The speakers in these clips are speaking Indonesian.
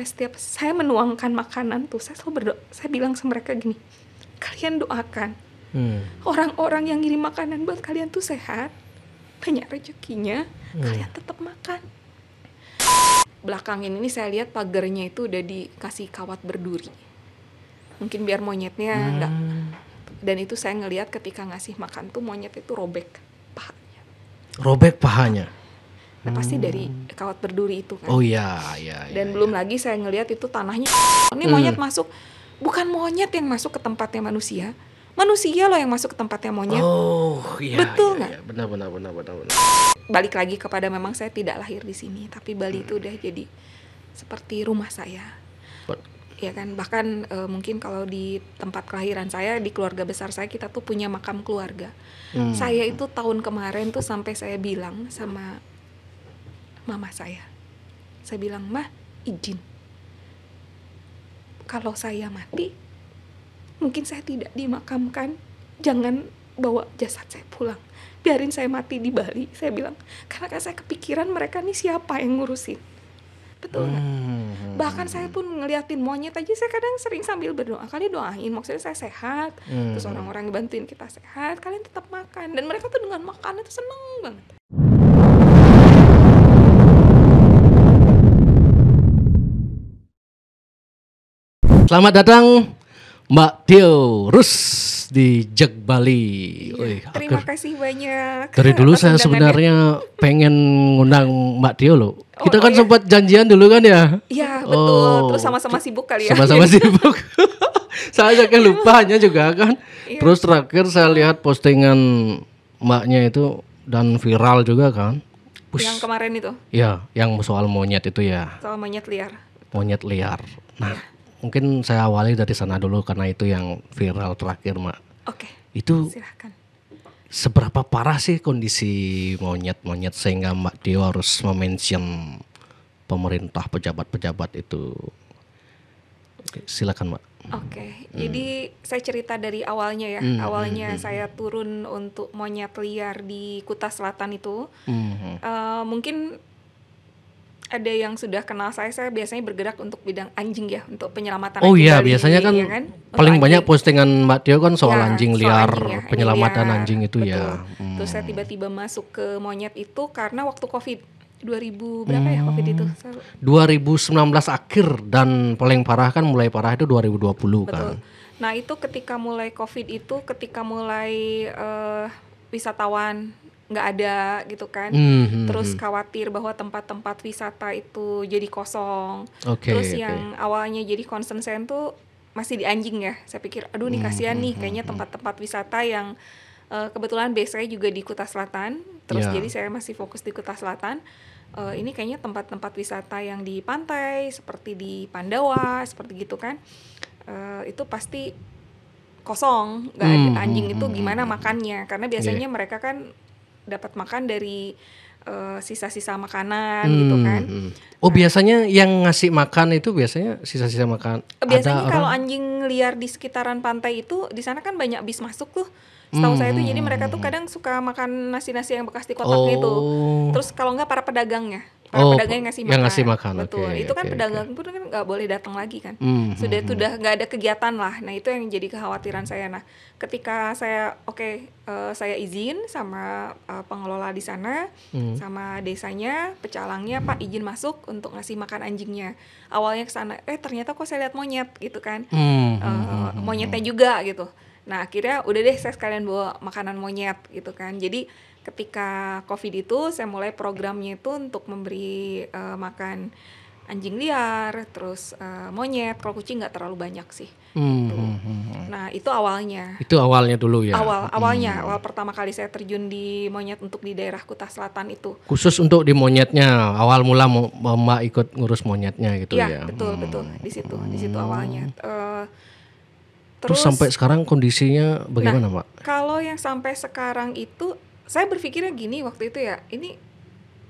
setiap saya menuangkan makanan tuh, saya selalu berdoa, saya bilang sama mereka gini, kalian doakan orang-orang yang ngirim makanan buat kalian tuh sehat, banyak rezekinya, kalian tetap makan. Belakangan ini saya lihat pagarnya itu udah dikasih kawat berduri, mungkin biar monyetnya enggak. Dan itu saya ngelihat ketika ngasih makan tuh monyet itu robek pahanya. Nah pasti dari kawat berduri itu kan. Oh iya. Dan belum lagi saya ngelihat itu tanahnya. Ini monyet masuk, bukan monyet yang masuk ke tempatnya manusia loh yang masuk ke tempatnya monyet. Oh iya. Betul nggak? Iya, benar. Balik lagi kepada memang saya tidak lahir di sini, tapi Bali itu udah jadi seperti rumah saya. Ya kan, bahkan mungkin kalau di tempat kelahiran saya, di keluarga besar saya, kita tuh punya makam keluarga. Saya itu tahun kemarin tuh sampai saya bilang sama mama saya bilang, "Mah, izin, kalau saya mati, mungkin saya tidak dimakamkan, jangan bawa jasad saya pulang, biarin saya mati di Bali," saya bilang, karena kan saya kepikiran mereka nih siapa yang ngurusin. Betul nggak? Bahkan saya pun ngeliatin monyet aja, saya kadang sering sambil berdoa, kalian doain, maksudnya saya sehat, terus orang-orang yang bantuin kita sehat, kalian tetap makan. Dan mereka tuh dengan makan itu seneng banget. Selamat datang Mbak Dio Rus di Jag Bali. Terima kasih banyak. Dari dulu saya sebenarnya pengen ngundang Mbak Dio loh. Kita kan sempat janjian dulu kan ya? Iya betul. Terus sama-sama sibuk kali ya. Sama-sama sibuk. Saya agak lupanya juga kan. Terus terakhir saya lihat postingan Mbaknya itu dan viral juga kan. Yang kemarin itu? Iya, yang soal monyet itu ya. Soal monyet liar. Monyet liar. Nah, mungkin saya awali dari sana dulu karena itu yang viral terakhir, Mak. Oke. Itu silahkan. Seberapa parah sih kondisi monyet-monyet sehingga Mbak Dio harus memention pemerintah, pejabat-pejabat itu? Oke, silakan Mbak. Oke, jadi saya cerita dari awalnya ya. Awalnya saya turun untuk monyet liar di Kuta Selatan itu. Mungkin ada yang sudah kenal saya biasanya bergerak untuk bidang anjing ya, untuk penyelamatan anjing. Oh iya, biasanya kan, ya kan? Paling banyak postingan Mbak Dio kan soal anjing liar, anjing ya, penyelamatan liar. Anjing itu. Betul. Ya. Terus saya tiba-tiba masuk ke monyet itu karena waktu Covid 2000 berapa ya Covid itu? 2019 akhir dan paling parah kan mulai parah itu 2020. Betul. Kan. Nah, itu ketika mulai Covid itu, ketika mulai wisatawan nggak ada gitu kan, terus khawatir bahwa tempat-tempat wisata itu jadi kosong. Terus yang awalnya jadi concern saya tuh masih di anjing ya. Saya pikir, aduh nih kasihan nih, kayaknya tempat-tempat wisata yang kebetulan base saya juga di Kuta Selatan. Terus jadi saya masih fokus di Kuta Selatan. Ini kayaknya tempat-tempat wisata yang di pantai seperti di Pandawa seperti gitu kan, itu pasti kosong, nggak ada anjing. Itu gimana makannya? Karena biasanya mereka kan dapat makan dari sisa-sisa makanan gitu kan. Oh, biasanya yang ngasih makan itu biasanya sisa-sisa makan. Biasanya kalau anjing liar di sekitaran pantai itu, di sana kan banyak bis masuk tuh. Setahu saya tuh, jadi mereka tuh kadang suka makan nasi-nasi yang bekas di kotak gitu. Terus kalau enggak para pedagangnya. Pedagang yang ngasih makan. Betul. Itu kan pedagang pun kan nggak boleh datang lagi kan. Sudah nggak ada kegiatan lah. Nah, itu yang jadi kekhawatiran saya. Nah, ketika saya saya izin sama pengelola di sana, sama desanya, pecalangnya, Pak izin masuk untuk ngasih makan anjingnya. Awalnya ke sana, ternyata kok saya lihat monyet gitu kan. Monyetnya juga gitu. Nah, akhirnya udah deh saya sekalian bawa makanan monyet gitu kan. Jadi ketika Covid itu saya mulai programnya itu untuk memberi makan anjing liar, terus monyet. Kalau kucing nggak terlalu banyak sih. Nah, itu awalnya. Itu awalnya dulu ya. Awal pertama kali saya terjun di monyet untuk di daerah Kuta Selatan itu. Khusus untuk di monyetnya, awal mula Mbak ikut ngurus monyetnya gitu ya. Iya, betul. Di situ awalnya. Terus sampai sekarang kondisinya bagaimana, Mbak? Kalau yang sampai sekarang itu, saya berpikirnya gini waktu itu ya, ini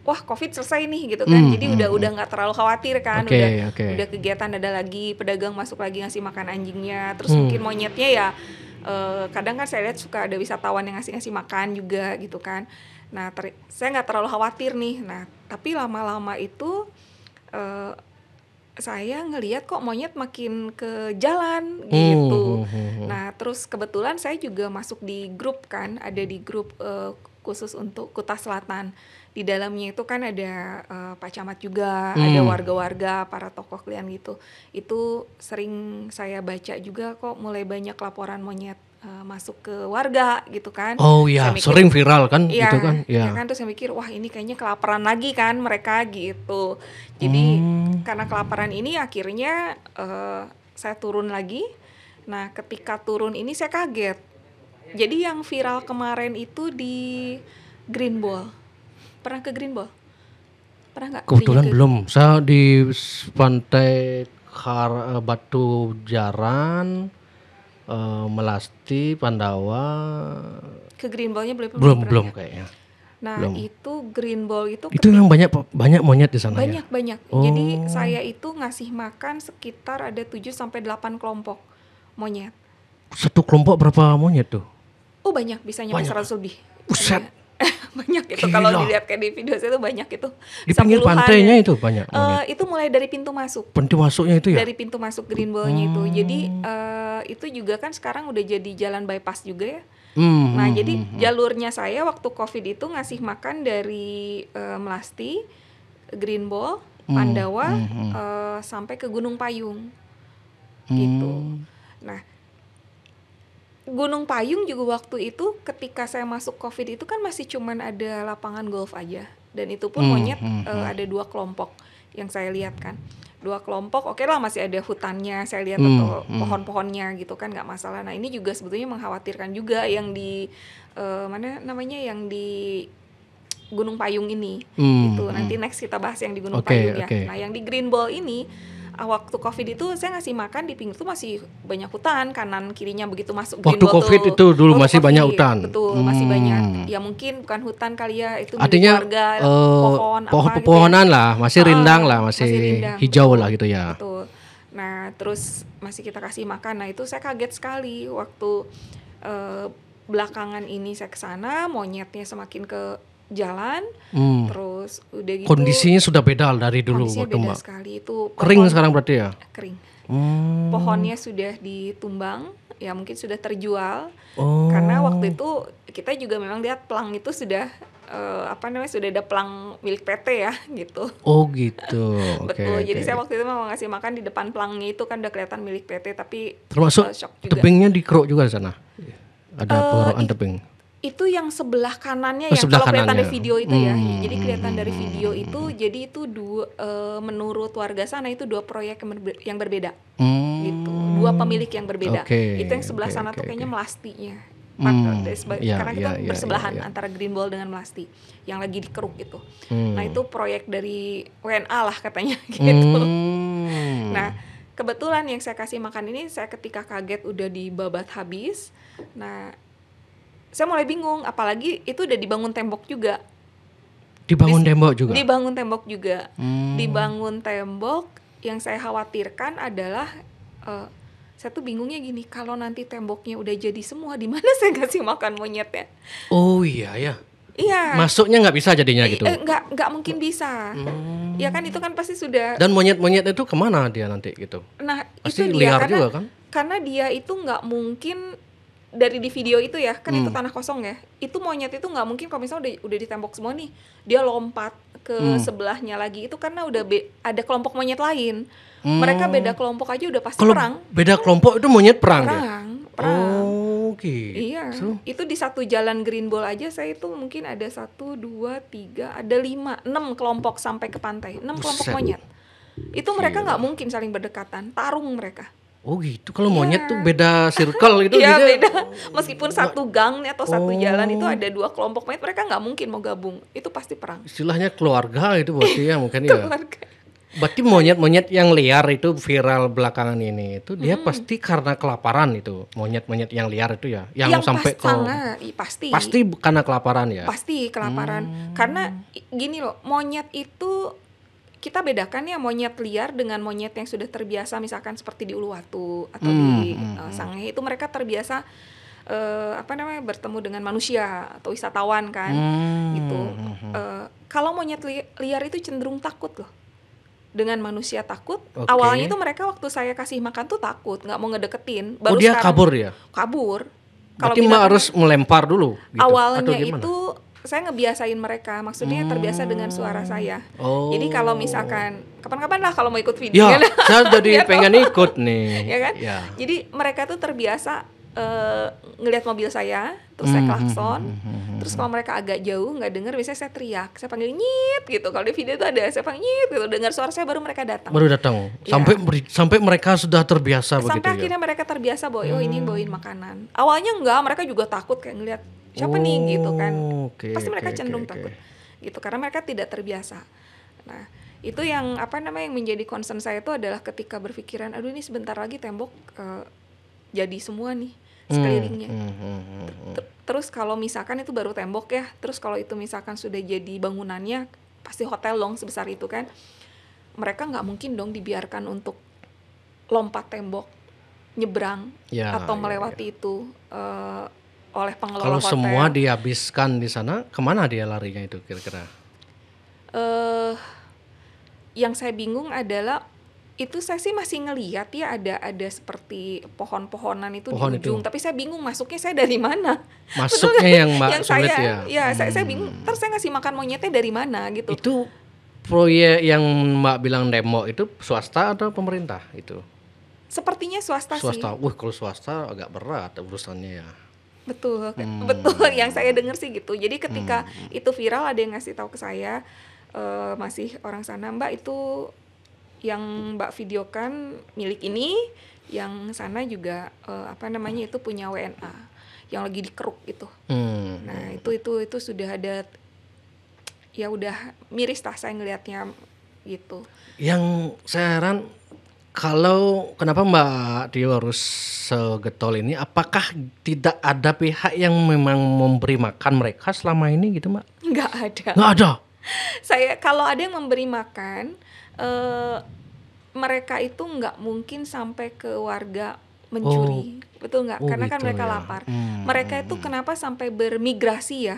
wah Covid selesai nih gitu kan. Jadi udah nggak terlalu khawatir kan. Udah kegiatan ada lagi, pedagang masuk lagi ngasih makan anjingnya. Terus mungkin monyetnya ya kadang kan saya lihat suka ada wisatawan yang ngasih makan juga gitu kan. Nah, saya nggak terlalu khawatir nih. Nah, tapi lama-lama itu saya ngelihat kok monyet makin ke jalan gitu. Nah, terus kebetulan saya juga masuk di grup kan, ada di grup khusus untuk Kuta Selatan. Di dalamnya itu kan ada Pak Camat juga, ada warga-warga, para tokoh klien gitu. Itu sering saya baca juga kok mulai banyak laporan monyet masuk ke warga gitu kan. Oh iya, sering viral kan iya, gitu kan. ya Ya. kan, terus saya mikir wah ini kayaknya kelaparan lagi kan mereka gitu. Jadi karena kelaparan ini akhirnya saya turun lagi. Nah, ketika turun ini saya kaget. Jadi yang viral kemarin itu di Green Ball. Pernah ke Green Ball? Pernah nggak? Kebetulan Belinya ke- belum. Saya di pantai Batu Jaran, Melasti, Pandawa, Ke Green Ball-nya belum belum pernah ya? kayaknya. Nah, belum. itu Green Ball itu Itu yang banyak monyet di sana ya. banyak. Oh. Jadi saya itu ngasih makan sekitar ada 7 sampai 8 kelompok monyet. Satu kelompok berapa monyet tuh? Oh, banyak, bisa nyampe Banyak. 100 lebih. Buset. Banyak itu Gila. kalau dilihat kayak di video saya itu banyak itu. Di pinggir Sepuluhan pantainya ya. itu banyak monyet. Itu mulai dari pintu masuk. Pintu masuknya itu ya? Dari pintu masuk Green Ball-nya itu. Jadi itu juga kan sekarang udah jadi jalan bypass juga ya. Nah, jadi jalurnya saya waktu Covid itu ngasih makan dari Melasti, Green Ball, Pandawa, sampai ke Gunung Payung. Gitu. Nah, Gunung Payung juga waktu itu ketika saya masuk Covid itu kan masih cuman ada lapangan golf aja. Dan itu pun monyet ada 2 kelompok yang saya lihat kan. 2 kelompok, oke lah masih ada hutannya, saya lihat atau pohon-pohonnya gitu kan, nggak masalah. Nah, ini juga sebetulnya mengkhawatirkan juga yang di mana namanya yang di Gunung Payung ini. Gitu. Nanti next kita bahas yang di Gunung Payung ya. Nah, yang di Green Ball ini waktu Covid itu saya ngasih makan di pinggir tuh masih banyak hutan, kanan kirinya begitu masuk Green Waktu Ball Covid tuh. itu dulu Waktu masih COVID, banyak hutan. Betul, masih banyak. Ya mungkin bukan hutan kali ya, itu milik Artinya warga, pohon apa gitu pepohonan ya. lah, masih rindang lah, masih rindang, hijau betul, lah gitu ya. Betul. Nah, terus masih kita kasih makan. Nah, itu saya kaget sekali waktu belakangan ini saya kesana, monyetnya semakin ke jalan, terus udah gitu Kondisinya sudah beda dari dulu kondisinya waktu beda Mbak. sekali. Itu Kering sekarang berarti ya? kering. Pohonnya sudah ditumbang, ya mungkin sudah terjual. Oh. Karena waktu itu kita juga memang lihat pelang itu sudah sudah ada pelang milik PT ya gitu. Oh gitu. Betul. Oke, Jadi oke. saya waktu itu memang ngasih makan di depan pelangnya itu kan udah kelihatan milik PT, tapi Termasuk shock juga. tebingnya dikeruk juga di sana. Ada pengerokan tebing. Itu yang sebelah kanannya Oh, ya, sebelah kalau kelihatan kanannya. dari video itu ya. Jadi kelihatan dari video itu, jadi itu menurut warga sana itu 2 proyek yang berbeda. Gitu. 2 pemilik yang berbeda. Oke, Itu yang sebelah oke, sana tuh oke, kayaknya oke. Melastinya. Iya, Karena kita iya, bersebelahan iya. antara Green Ball dengan Melasti yang lagi dikeruk gitu. Nah, itu proyek dari WNA lah katanya gitu. Nah, kebetulan yang saya kasih makan ini saya ketika kaget udah dibabat habis. Nah, saya mulai bingung, apalagi itu udah dibangun tembok juga. Dibangun tembok juga. Dibangun tembok juga. Dibangun tembok, yang saya khawatirkan adalah saya tuh bingungnya gini, kalau nanti temboknya udah jadi semua, di mana saya kasih makan monyetnya? Oh iya ya. Iya. Masuknya nggak bisa jadinya gitu. Nggak mungkin bisa. Ya kan itu kan pasti sudah. Dan monyet-monyet itu kemana dia nanti gitu? Nah, Pasti itu dia liar juga kan? karena dia itu nggak mungkin dari di video itu ya, kan itu tanah kosong ya. Itu monyet itu nggak mungkin kalau misalnya udah ditembok semua nih, dia lompat ke sebelahnya lagi itu karena udah ada kelompok monyet lain. Mereka beda kelompok aja udah pasti Kalau perang. beda kelompok itu monyet perang dia? Perang. Oh gitu. Iya, itu di satu jalan Green Ball aja saya itu mungkin ada 1, 2, 3, ada 5, 6 kelompok sampai ke pantai, 6 kelompok Buset. monyet. Itu mereka nggak mungkin saling berdekatan, tarung mereka. Oh gitu. Kalau monyet tuh beda circle gitu. Iya dia- beda. Meskipun satu gang nih atau satu jalan itu ada 2 kelompok monyet, mereka nggak mungkin mau gabung. Itu pasti perang. Istilahnya keluarga itu berarti ya mungkin ya. Keluarga. Berarti monyet-monyet yang liar itu viral belakangan ini itu dia pasti karena kelaparan itu. Monyet-monyet yang liar itu ya, yang sampai ke pasti. pasti karena kelaparan ya. Pasti kelaparan. Karena gini loh, monyet itu kita bedakan ya monyet liar dengan monyet yang sudah terbiasa, misalkan seperti di Uluwatu atau di Sangihe, itu mereka terbiasa bertemu dengan manusia atau wisatawan kan gitu. Kalau monyet liar itu cenderung takut loh. dengan manusia takut. Awalnya itu mereka waktu saya kasih makan tuh takut, nggak mau ngedeketin. Baru dia kabur ya? Kabur. Berarti Mbak harus melempar dulu gitu? Awalnya itu saya ngebiasain mereka, maksudnya terbiasa dengan suara saya. Jadi kalau misalkan kapan-kapan lah kalau mau ikut video. Ya, saya jadi pengen ikut nih. Ya kan? Ya. Jadi mereka tuh terbiasa ngelihat mobil saya, terus saya klakson. Terus kalau mereka agak jauh nggak dengar, biasanya saya teriak, saya panggil nyit gitu. Kalau di video itu ada, saya panggil nyit gitu. Dengar suara saya baru mereka datang. Baru datang. Ya. Sampai mereka sudah terbiasa begitu. Sampai akhirnya mereka terbiasa bahwa oh ini bawain makanan. Awalnya enggak, mereka juga takut kayak ngelihat siapa nih gitu kan. Pasti mereka cenderung takut. Gitu karena mereka tidak terbiasa. Nah, itu yang yang menjadi concern saya itu adalah ketika berpikiran, aduh ini sebentar lagi tembok jadi semua nih sekelilingnya. Terus kalau misalkan itu baru tembok ya, terus kalau itu misalkan sudah jadi bangunannya, pasti hotel dong sebesar itu kan. Mereka nggak mungkin dong dibiarkan untuk lompat tembok, nyebrang atau melewati itu oleh pengelola hotel. Kalau semua dihabiskan di sana, kemana dia larinya itu kira-kira? Yang saya bingung adalah itu saya sih masih ngelihat ya ada seperti pohon-pohonan itu di ujung, tapi saya bingung masuknya saya dari mana. Masuknya yang Mbak sulit ya? Ya saya bingung, terus saya ngasih makan monyetnya dari mana gitu. Itu proyek yang Mbak bilang demo itu swasta atau pemerintah itu? Sepertinya swasta sih. Wah kalau swasta agak berat urusannya ya. Betul, betul yang saya dengar sih gitu. Jadi ketika itu viral ada yang ngasih tahu ke saya, masih orang sana, Mbak itu yang Mbak videokan milik ini, yang sana juga itu punya WNA yang lagi dikeruk gitu. Nah itu sudah ada, ya udah miris lah saya ngelihatnya gitu. Yang saya heran kalau kenapa Mbak Dio harus segetol ini, apakah tidak ada pihak yang memang memberi makan mereka selama ini gitu Mbak? Nggak ada. Nggak ada? Saya kalau ada yang memberi makan, mereka itu nggak mungkin sampai ke warga mencuri, betul nggak? Karena gitu, kan mereka lapar. Mereka itu kenapa sampai bermigrasi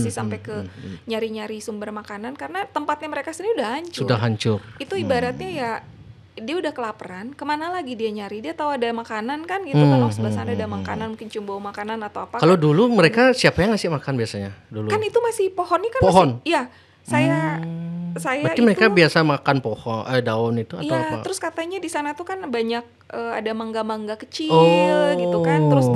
sampai ke nyari-nyari sumber makanan, karena tempatnya mereka sendiri udah hancur. Sudah hancur. Itu ibaratnya ya dia udah kelaparan, kemana lagi dia nyari? Dia tahu ada makanan kan gitu kan, sebelah sana ada makanan, mungkin cium bau makanan atau apa. Kalau dulu mereka siapa yang ngasih makan biasanya dulu? Kan itu masih pohonnya kan pohon. Iya. Saya berarti itu, mereka biasa makan pohon daun itu atau apa? Terus katanya di sana tuh kan banyak ada mangga-mangga kecil gitu kan, terus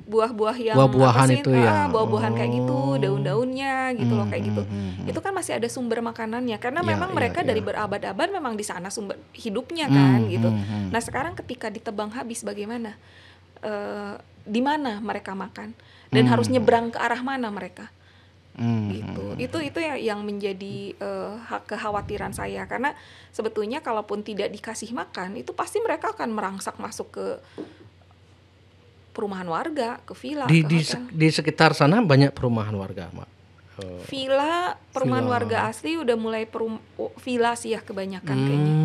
buah-buah yang buah-buahan itu ya. Buah-buahan kayak gitu, daun-daunnya gitu loh kayak gitu. Itu kan masih ada sumber makanannya karena memang mereka dari berabad-abad memang di sana sumber hidupnya kan gitu. Nah, sekarang ketika ditebang habis bagaimana? Di mana mereka makan dan harus nyebrang ke arah mana mereka? Gitu. Itu yang menjadi kekhawatiran saya, karena sebetulnya kalaupun tidak dikasih makan itu pasti mereka akan merangsak masuk ke perumahan warga, ke villa, ke hotel. Di sekitar sana banyak perumahan warga, Mak. Villa, perumahan warga asli udah mulai villa sih ya kebanyakan kayaknya.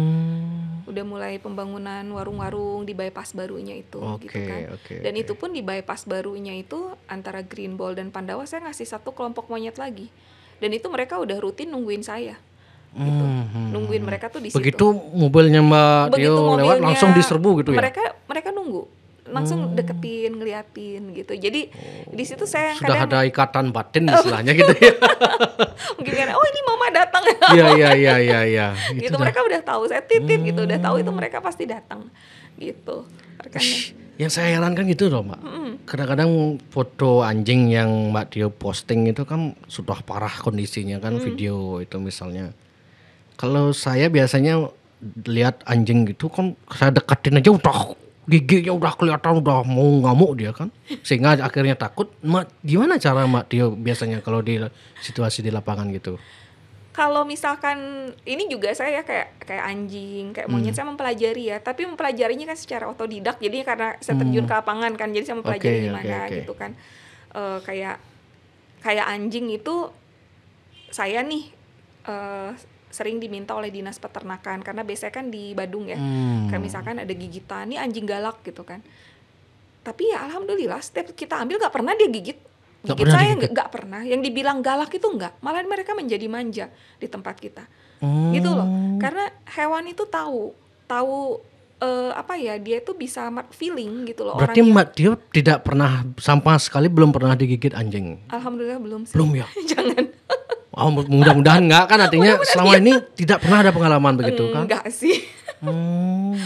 Udah mulai pembangunan warung-warung di bypass barunya itu gitu kan. Dan itu pun di bypass barunya itu antara Green Ball dan Pandawa saya ngasih satu kelompok monyet lagi. Dan itu mereka udah rutin nungguin saya. Gitu. Nungguin mereka tuh di situ. Begitu mobilnya Mbak Dio lewat langsung diserbu gitu ya. Mereka nunggu. Langsung deketin, ngeliatin gitu. Jadi di situ saya sudah kadang ada ikatan batin istilahnya gitu ya. Mungkin kan, oh ini mama datang. Iya. Gitu mereka udah tahu saya titip gitu, udah tahu itu mereka pasti datang gitu. Yang saya herankan gitu loh Mbak. Kadang-kadang foto anjing yang Mbak Dio posting itu kan sudah parah kondisinya kan, video itu misalnya. Kalau saya biasanya lihat anjing gitu kan, saya deketin aja udah giginya udah kelihatan udah mau ngamuk dia kan, sehingga akhirnya takut. Gimana cara Mbak Dio biasanya kalau di situasi di lapangan gitu? Kalau misalkan ini juga saya kayak anjing, kayak monyet saya mempelajari ya, tapi mempelajarinya kan secara otodidak, jadi karena saya terjun ke lapangan kan, jadi saya mempelajari gimana gitu kan. Kayak anjing itu saya nih sering diminta oleh dinas peternakan, karena biasanya kan di Badung ya, kayak misalkan ada gigitan, ini anjing galak gitu kan. Tapi ya alhamdulillah setiap kita ambil gak pernah dia gigit saya, gak pernah. Yang dibilang galak itu enggak, malah mereka menjadi manja di tempat kita. Gitu loh. Karena hewan itu tahu dia itu bisa feeling gitu loh. Berarti Mbak Tio tidak pernah sama sekali belum pernah digigit anjing? Alhamdulillah belum sih. Belum ya? Jangan. Oh, mudah-mudahan enggak kan, artinya selama ini tidak pernah ada pengalaman begitu kan? Enggak sih.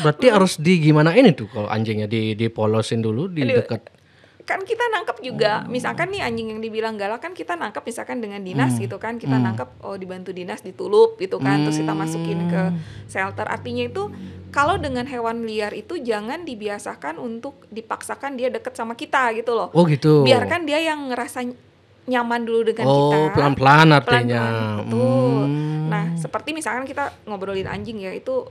Berarti harus gimanain itu kalau anjingnya dipolosin dulu di dekat. Kan kita nangkep juga, misalkan nih anjing yang dibilang galak kan kita nangkep misalkan dengan dinas gitu kan, kita nangkep dibantu dinas ditulup gitu kan, terus kita masukin ke shelter. Artinya itu kalau dengan hewan liar itu jangan dibiasakan untuk dipaksakan dia deket sama kita gitu loh. Oh gitu. Biarkan dia yang ngerasa nyaman dulu dengan kita. Oh, pelan-pelan artinya. Pelan-pelan, betul. Nah, seperti misalkan kita ngobrolin anjing ya, itu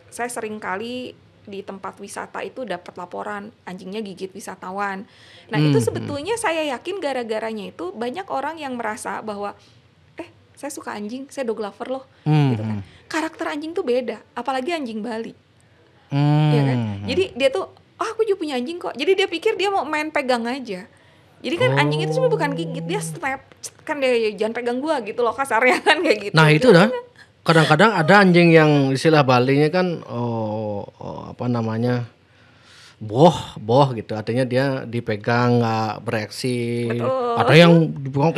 saya sering kali di tempat wisata itu dapat laporan anjingnya gigit wisatawan. Nah, itu sebetulnya saya yakin gara-garanya itu banyak orang yang merasa bahwa saya suka anjing, saya dog lover loh, gitu kan. Karakter anjing tuh beda, apalagi anjing Bali. Ya kan? Jadi dia tuh, aku juga punya anjing kok. Jadi dia pikir dia mau main pegang aja. Jadi kan anjing itu sebenarnya bukan gigit, dia snap, kan dia jangan pegang gua gitu loh kasarnya kan kayak gitu. Nah, itu dah. Kadang-kadang ada anjing yang istilah Balinya kan boh gitu, artinya dia dipegang nggak bereaksi. Betul. Ada yang dipegang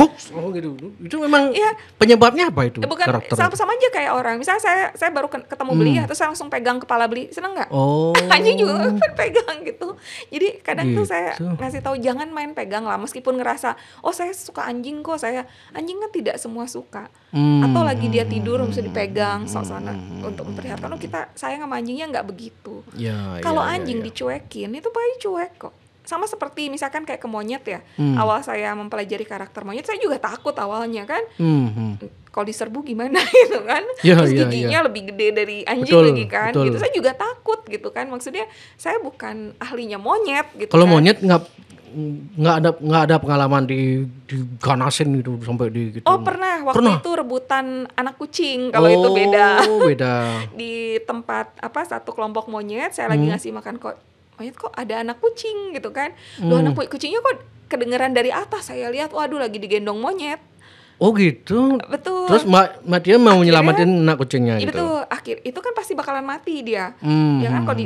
gitu. Itu memang penyebabnya apa itu? Bukan Karakternya? sama aja kayak orang. Misalnya saya baru ketemu beli terus saya langsung pegang kepala beli, seneng nggak? Oh. Anjing juga pegang gitu. Jadi kadang tuh saya Gitu. ngasih tahu jangan main pegang lah, meskipun ngerasa saya suka anjing kok, anjing kan tidak semua suka. Atau lagi dia tidur mesti dipegang suasana untuk memperlihatkan kita sayang sama anjingnya, nggak begitu. Kalau anjing dicuekin itu pasti cuek kok. Sama seperti misalkan kayak ke monyet ya. Awal saya mempelajari karakter monyet, saya juga takut awalnya kan. Kalau diserbu gimana gitu kan. Terus giginya lebih gede dari anjing lagi kan. Betul. Gitu saya juga takut gitu kan. Maksudnya saya bukan ahlinya monyet gitu. Kalau kan. monyet nggak ada pengalaman diganasin gitu sampai di gitu. Oh pernah, waktu itu rebutan anak kucing. Kalau itu beda. Beda. Di tempat satu kelompok monyet, saya lagi ngasih makan monyet kok ada anak kucing gitu kan. Loh, anak kucingnya kok kedengeran dari atas, saya lihat waduh lagi digendong monyet. Oh gitu. Betul. Terus Mbak dia mau menyelamatin anak kucingnya gitu. Betul. Itu kan pasti bakalan mati dia. Ya kan kalau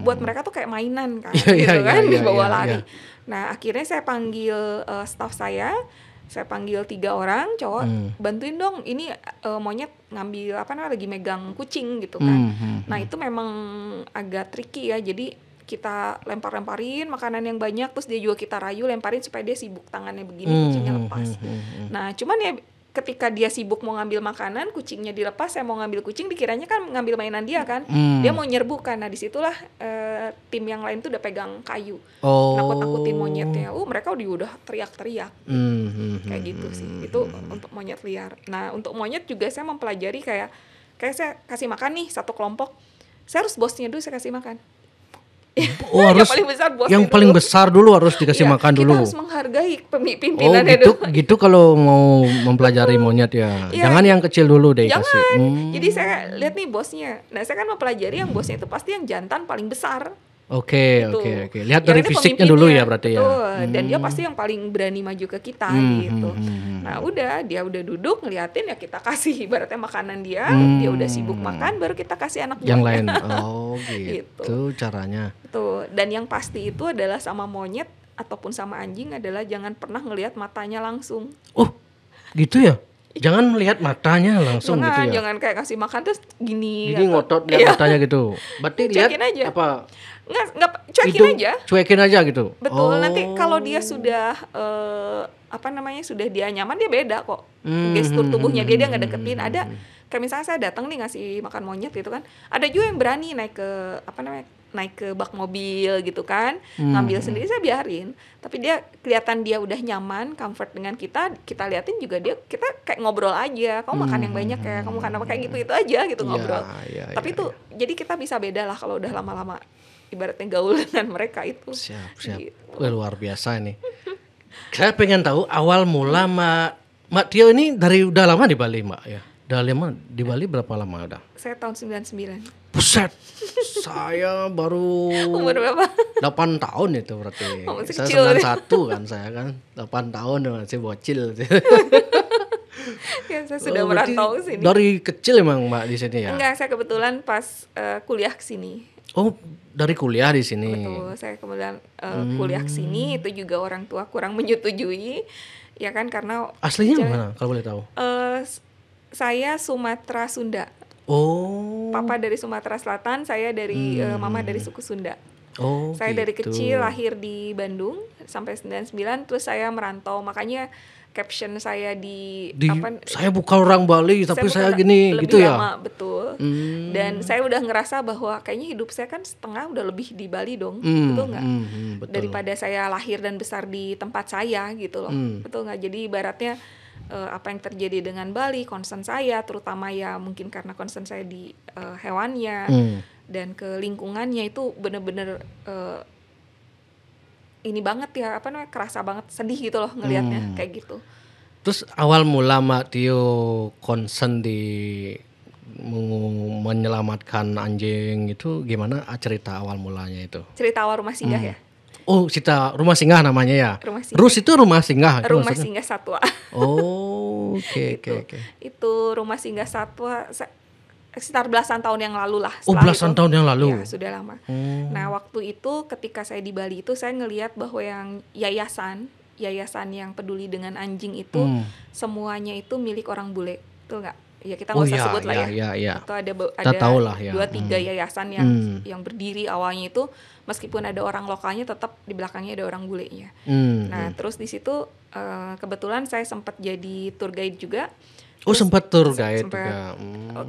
buat mereka tuh kayak mainan kan. Dibawa lari. Nah, akhirnya saya panggil staff saya panggil 3 orang cowok, bantuin dong ini monyet ngambil lagi megang kucing gitu kan. Nah, itu memang agak tricky ya. Jadi kita lempar-lemparin makanan yang banyak, terus dia juga kita rayu lemparin supaya dia sibuk tangannya begini, kucingnya lepas. Nah, cuman ya ketika dia sibuk mau ngambil makanan, kucingnya dilepas, saya mau ngambil kucing, dikiranya kan ngambil mainan dia kan. Dia mau nyerbu kan. Nah, disitulah tim yang lain tuh udah pegang kayu. Nakut-nakutin monyetnya. Mereka udah teriak-teriak. Kayak gitu sih. Itu untuk monyet liar. Nah, untuk monyet juga saya mempelajari kayak saya kasih makan nih satu kelompok. Saya harus bosnya dulu saya kasih makan. Harus yang paling besar dulu harus dikasih makan dulu. Kita harus menghargai pimpinannya gitu kalau mau mempelajari monyet ya. Jangan yang kecil dulu deh kasih. Jadi saya lihat nih bosnya. Nah, saya kan mempelajari yang bosnya itu pasti yang jantan paling besar. Oke. Lihat dari fisiknya dulu ya berarti ya. Dan dia pasti yang paling berani maju ke kita gitu. Nah, dia udah duduk ngeliatin ya kita kasih ibaratnya makanan dia udah sibuk makan baru kita kasih anak yang buahnya. lain. Oh, gitu caranya. Tuh, dan yang pasti itu adalah sama monyet ataupun sama anjing adalah jangan pernah ngelihat matanya langsung. Oh, gitu ya? Jangan melihat matanya langsung gitu ya? Jangan kayak kasih makan terus gini. Jadi ngotot lihat matanya gitu. Berarti lihat aja. Apa? Nggak cuekin aja. Cuekin aja gitu. Betul. Nanti kalau dia sudah sudah dia nyaman, dia beda kok. Gestur tubuhnya dia nggak deketin. Ada kayak misalnya saya datang nih ngasih makan monyet gitu kan. Ada juga yang berani naik ke bak mobil gitu kan, ngambil sendiri, saya biarin. Tapi dia kelihatan dia udah nyaman, comfort dengan kita liatin juga kita kayak ngobrol aja. Kamu makan yang banyak ya, kamu makan apa kayak gitu itu aja gitu ngobrol. Tapi itu jadi kita bisa beda lah kalau udah lama-lama ibaratnya gaul dengan mereka itu. Siap. Gitu. Luar biasa ini. Saya pengen tahu awal mula Mbak Tio ini udah lama di Bali Mbak ya? Udah lama di Bali berapa lama udah? Saya tahun 99. Buset, saya baru umur berapa? 8 tahun itu berarti. Masih Saya kecil 91 kan saya kan, 8 tahun masih bocil. Ya, saya sudah berarti merantau sini. dari kecil emang Mbak di sini ya? Enggak, saya kebetulan pas kuliah ke sini. Oh, dari kuliah di sini. Betul, saya kemudian kuliah ke sini, itu juga orang tua kurang menyetujui, ya kan, karena Aslinya saya, mana kalau boleh tahu? saya Sumatera Sunda. Oh. Papa dari Sumatera Selatan, saya dari mama dari suku Sunda. Oh, Saya dari gitu. kecil lahir di Bandung sampai 99, terus saya merantau, makanya caption saya saya bukan orang Bali tapi saya gini lebih gitu ya. lama, betul. Dan saya udah ngerasa bahwa kayaknya hidup saya kan setengah udah lebih di Bali dong, betul nggak? Betul. Daripada saya lahir dan besar di tempat saya gitu loh, betul nggak? Jadi ibaratnya apa yang terjadi dengan Bali, concern saya terutama ya mungkin karena concern saya di hewannya dan ke lingkungannya itu bener-bener ini banget ya, apa namanya, kerasa banget, sedih gitu loh ngelihatnya kayak gitu. Terus awal mula Mbak Tio concern di menyelamatkan anjing itu gimana cerita awal mulanya itu? Cerita awal rumah singgah ya? Oh, cerita rumah singgah namanya ya? Rumah singgah. Rus itu rumah singgah? Rumah singgah satwa. Oh, oke. Itu rumah singgah satwa sekitar belasan tahun yang lalu lah. Oh, belasan tahun yang lalu? Ya, sudah lama. Nah, waktu itu ketika saya di Bali itu saya ngelihat bahwa yang yayasan yang peduli dengan anjing itu semuanya itu milik orang bule. Betul nggak? Ya kita nggak usah sebut lah ya. Atau ada ya. 2-3 yayasan yang berdiri awalnya itu, meskipun ada orang lokalnya tetap di belakangnya ada orang bulenya. Nah, terus di situ kebetulan saya sempat jadi tour guide juga. Oh, sempat tour guide juga.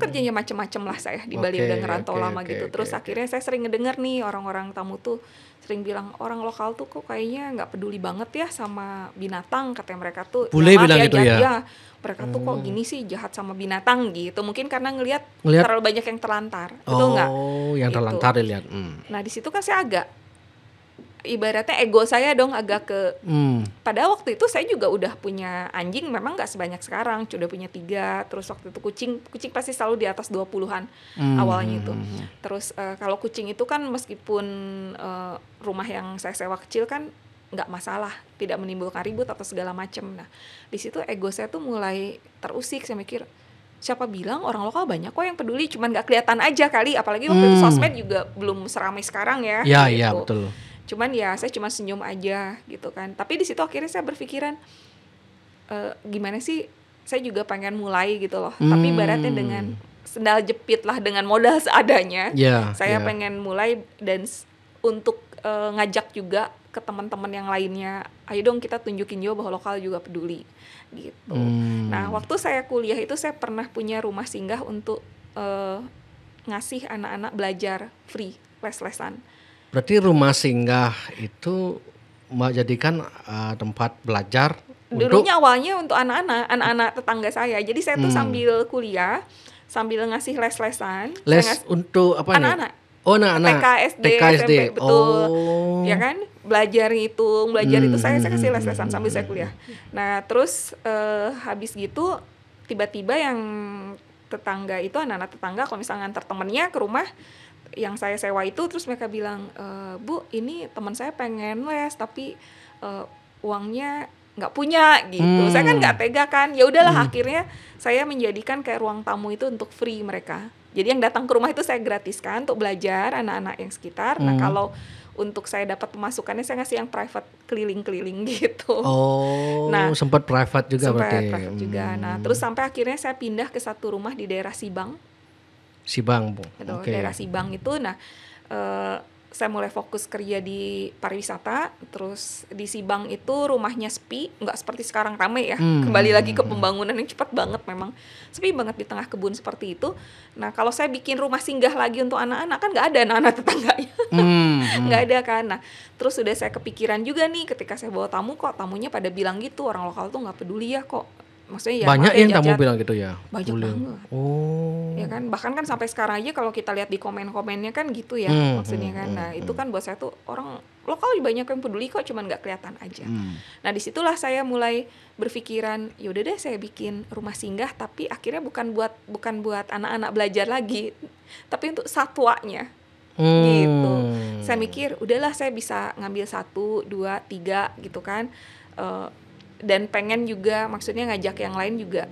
Kerjanya macam-macam lah saya di Bali, udah ngerantau lama gitu. Terus akhirnya saya sering ngedengar nih orang-orang tamu tuh sering bilang orang lokal tuh kok kayaknya nggak peduli banget ya sama binatang, katanya mereka tuh. Bule bilang gitu ya? Ya, mereka tuh kok gini sih, jahat sama binatang gitu. Mungkin karena ngelihat terlalu banyak yang terlantar, betul nggak? Oh, yang terlantar dilihat. Nah di situ kan saya agak, ibaratnya ego saya dong agak ke. Padahal waktu itu saya juga udah punya anjing, memang nggak sebanyak sekarang, udah punya 3. Terus waktu itu kucing pasti selalu di atas 20-an awalnya itu. Terus kalau kucing itu kan meskipun rumah yang saya sewa kecil kan nggak masalah, tidak menimbulkan ribut atau segala macam. Nah di situ ego saya tuh mulai terusik. Saya mikir, siapa bilang orang lokal banyak kok yang peduli, cuman nggak kelihatan aja kali. Apalagi waktu itu sosmed juga belum seramai sekarang ya. Iya betul. Cuman ya saya cuma senyum aja gitu kan. Tapi di situ akhirnya saya berpikiran gimana sih, saya juga pengen mulai gitu loh. Tapi ibaratnya dengan sendal jepit lah, dengan modal seadanya. Saya pengen mulai dan untuk ngajak juga ke teman-teman yang lainnya. Ayo dong kita tunjukin juga bahwa lokal juga peduli gitu. Nah waktu saya kuliah itu saya pernah punya rumah singgah untuk ngasih anak-anak belajar free, les-lesan. Berarti rumah singgah itu Mbak jadikan tempat belajar dulunya awalnya untuk anak-anak tetangga saya. Jadi saya tuh sambil kuliah, sambil ngasih les-lesan. Untuk apa nih? Anak-anak. Oh, anak-anak. TK, SMP, betul. Ya kan? Belajar itu saya kasih les-lesan sambil saya kuliah. Nah, terus habis gitu tiba-tiba yang tetangga itu, anak-anak tetangga kalau misalnya ngantar temennya ke rumah yang saya sewa itu, terus mereka bilang, Bu, ini teman saya pengen les tapi uangnya nggak punya gitu. Saya kan nggak tega kan, ya udahlah akhirnya saya menjadikan kayak ruang tamu itu untuk free mereka. Jadi yang datang ke rumah itu saya gratiskan untuk belajar anak-anak yang sekitar. Nah kalau untuk saya dapat pemasukannya saya ngasih yang private keliling-keliling gitu. Oh, nah, sempat private juga berarti. Sempat private juga. Nah terus sampai akhirnya saya pindah ke satu rumah di daerah Sibang, Bu. Daerah Sibang itu. Nah saya mulai fokus kerja di pariwisata. Terus di Sibang itu rumahnya sepi, nggak seperti sekarang rame ya. Kembali lagi ke pembangunan yang cepat banget, memang sepi banget di tengah kebun seperti itu. Nah kalau saya bikin rumah singgah lagi untuk anak-anak, kan nggak ada anak-anak tetangganya. Nggak ada kan. Nah terus udah saya kepikiran juga nih, ketika saya bawa tamu, kok tamunya pada bilang gitu, orang lokal tuh nggak peduli ya kok. Maksudnya ya banyak yang tamu bilang gitu ya? Banyak banget. Oh. Ya kan, bahkan kan sampai sekarang aja kalau kita lihat di komen-komennya kan gitu ya, maksudnya kan. Nah itu kan buat saya tuh orang lokal banyak yang peduli kok, cuman nggak kelihatan aja. Nah disitulah saya mulai berpikiran, yaudah deh saya bikin rumah singgah, tapi akhirnya bukan buat anak-anak belajar lagi, tapi untuk satwanya. Gitu. Saya mikir udahlah saya bisa ngambil 1, 2, 3 gitu kan. Dan pengen juga maksudnya ngajak yang lain juga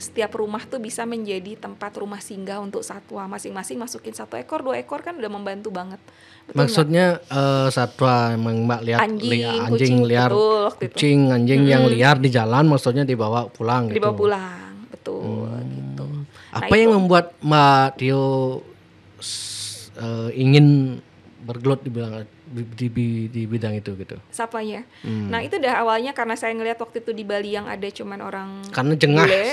setiap rumah tuh bisa menjadi tempat rumah singgah untuk satwa, masing-masing masukin 1 ekor 2 ekor kan udah membantu banget. Betul Maksudnya satwa yang Mbak lihat anjing, anjing kucing, liar, betul waktu itu. kucing, anjing yang liar di jalan maksudnya dibawa pulang gitu. Dibawa pulang, betul gitu. Apa yang membuat Mbak Tio ingin bergelut di bidang itu gitu? Satwanya. Nah itu udah awalnya karena saya ngelihat waktu itu di Bali yang ada cuman orang Karena jengah bule,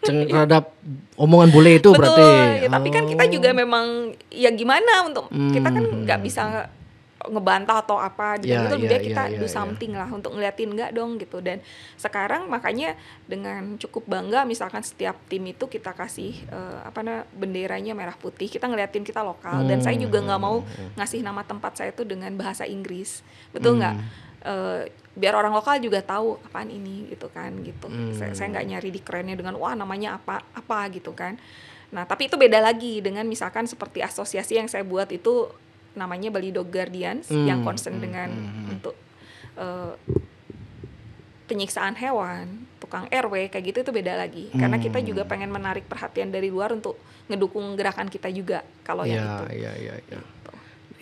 terhadap omongan bule itu. betul, berarti. ya, tapi kan kita juga memang ya gimana untuk kita kan nggak bisa ngebantah atau apa, Ya, itu lebih ya, baik kita ya, do ya. something lah untuk ngeliatin nggak dong gitu. Dan sekarang makanya dengan cukup bangga misalkan setiap tim itu kita kasih benderanya merah putih, kita ngeliatin kita lokal. Dan saya juga nggak mau ngasih nama tempat saya itu dengan bahasa Inggris, betul nggak? Biar orang lokal juga tahu apaan ini gitu kan gitu. Saya nggak nyari di kerennya dengan wah namanya apa gitu kan. Nah tapi itu beda lagi dengan misalkan seperti asosiasi yang saya buat itu namanya Bali Dog Guardians yang concern dengan untuk penyiksaan hewan, tukang RW kayak gitu, itu beda lagi. Karena kita juga pengen menarik perhatian dari luar untuk ngedukung gerakan kita juga kalau yang itu. Iya.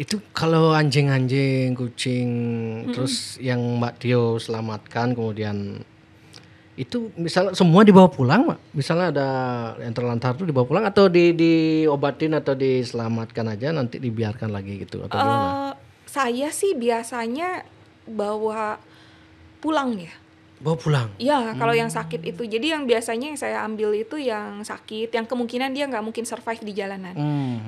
Itu kalau anjing-anjing, kucing, terus yang Mbak Tio selamatkan kemudian itu misalnya semua dibawa pulang, Mbak? Misalnya ada yang terlantar tuh dibawa pulang atau diobatin atau diselamatkan aja nanti dibiarkan lagi gitu atau gimana? Saya sih biasanya bawa pulang ya. Bawa pulang? Iya, kalau yang sakit itu. Jadi yang biasanya yang saya ambil itu yang sakit, yang kemungkinan dia nggak mungkin survive di jalanan.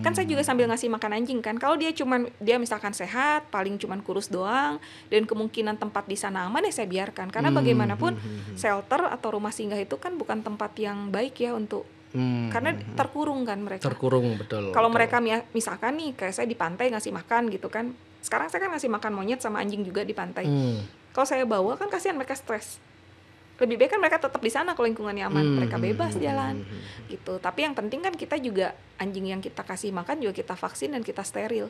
Kan saya juga sambil ngasih makan anjing kan. Kalau dia misalkan sehat, paling cuman kurus doang, dan kemungkinan tempat di sana aman ya saya biarkan. Karena bagaimanapun shelter atau rumah singgah itu kan bukan tempat yang baik ya untuk karena terkurung kan mereka. Terkurung, betul. Kalau mereka misalkan nih kayak saya di pantai ngasih makan gitu kan. Sekarang saya kan ngasih makan monyet sama anjing juga di pantai. Kalau saya bawa kan kasihan mereka stres. Lebih baik kan mereka tetap di sana kalau lingkungannya aman, mereka bebas jalan gitu. Tapi yang penting kan kita juga anjing yang kita kasih makan juga kita vaksin dan kita steril.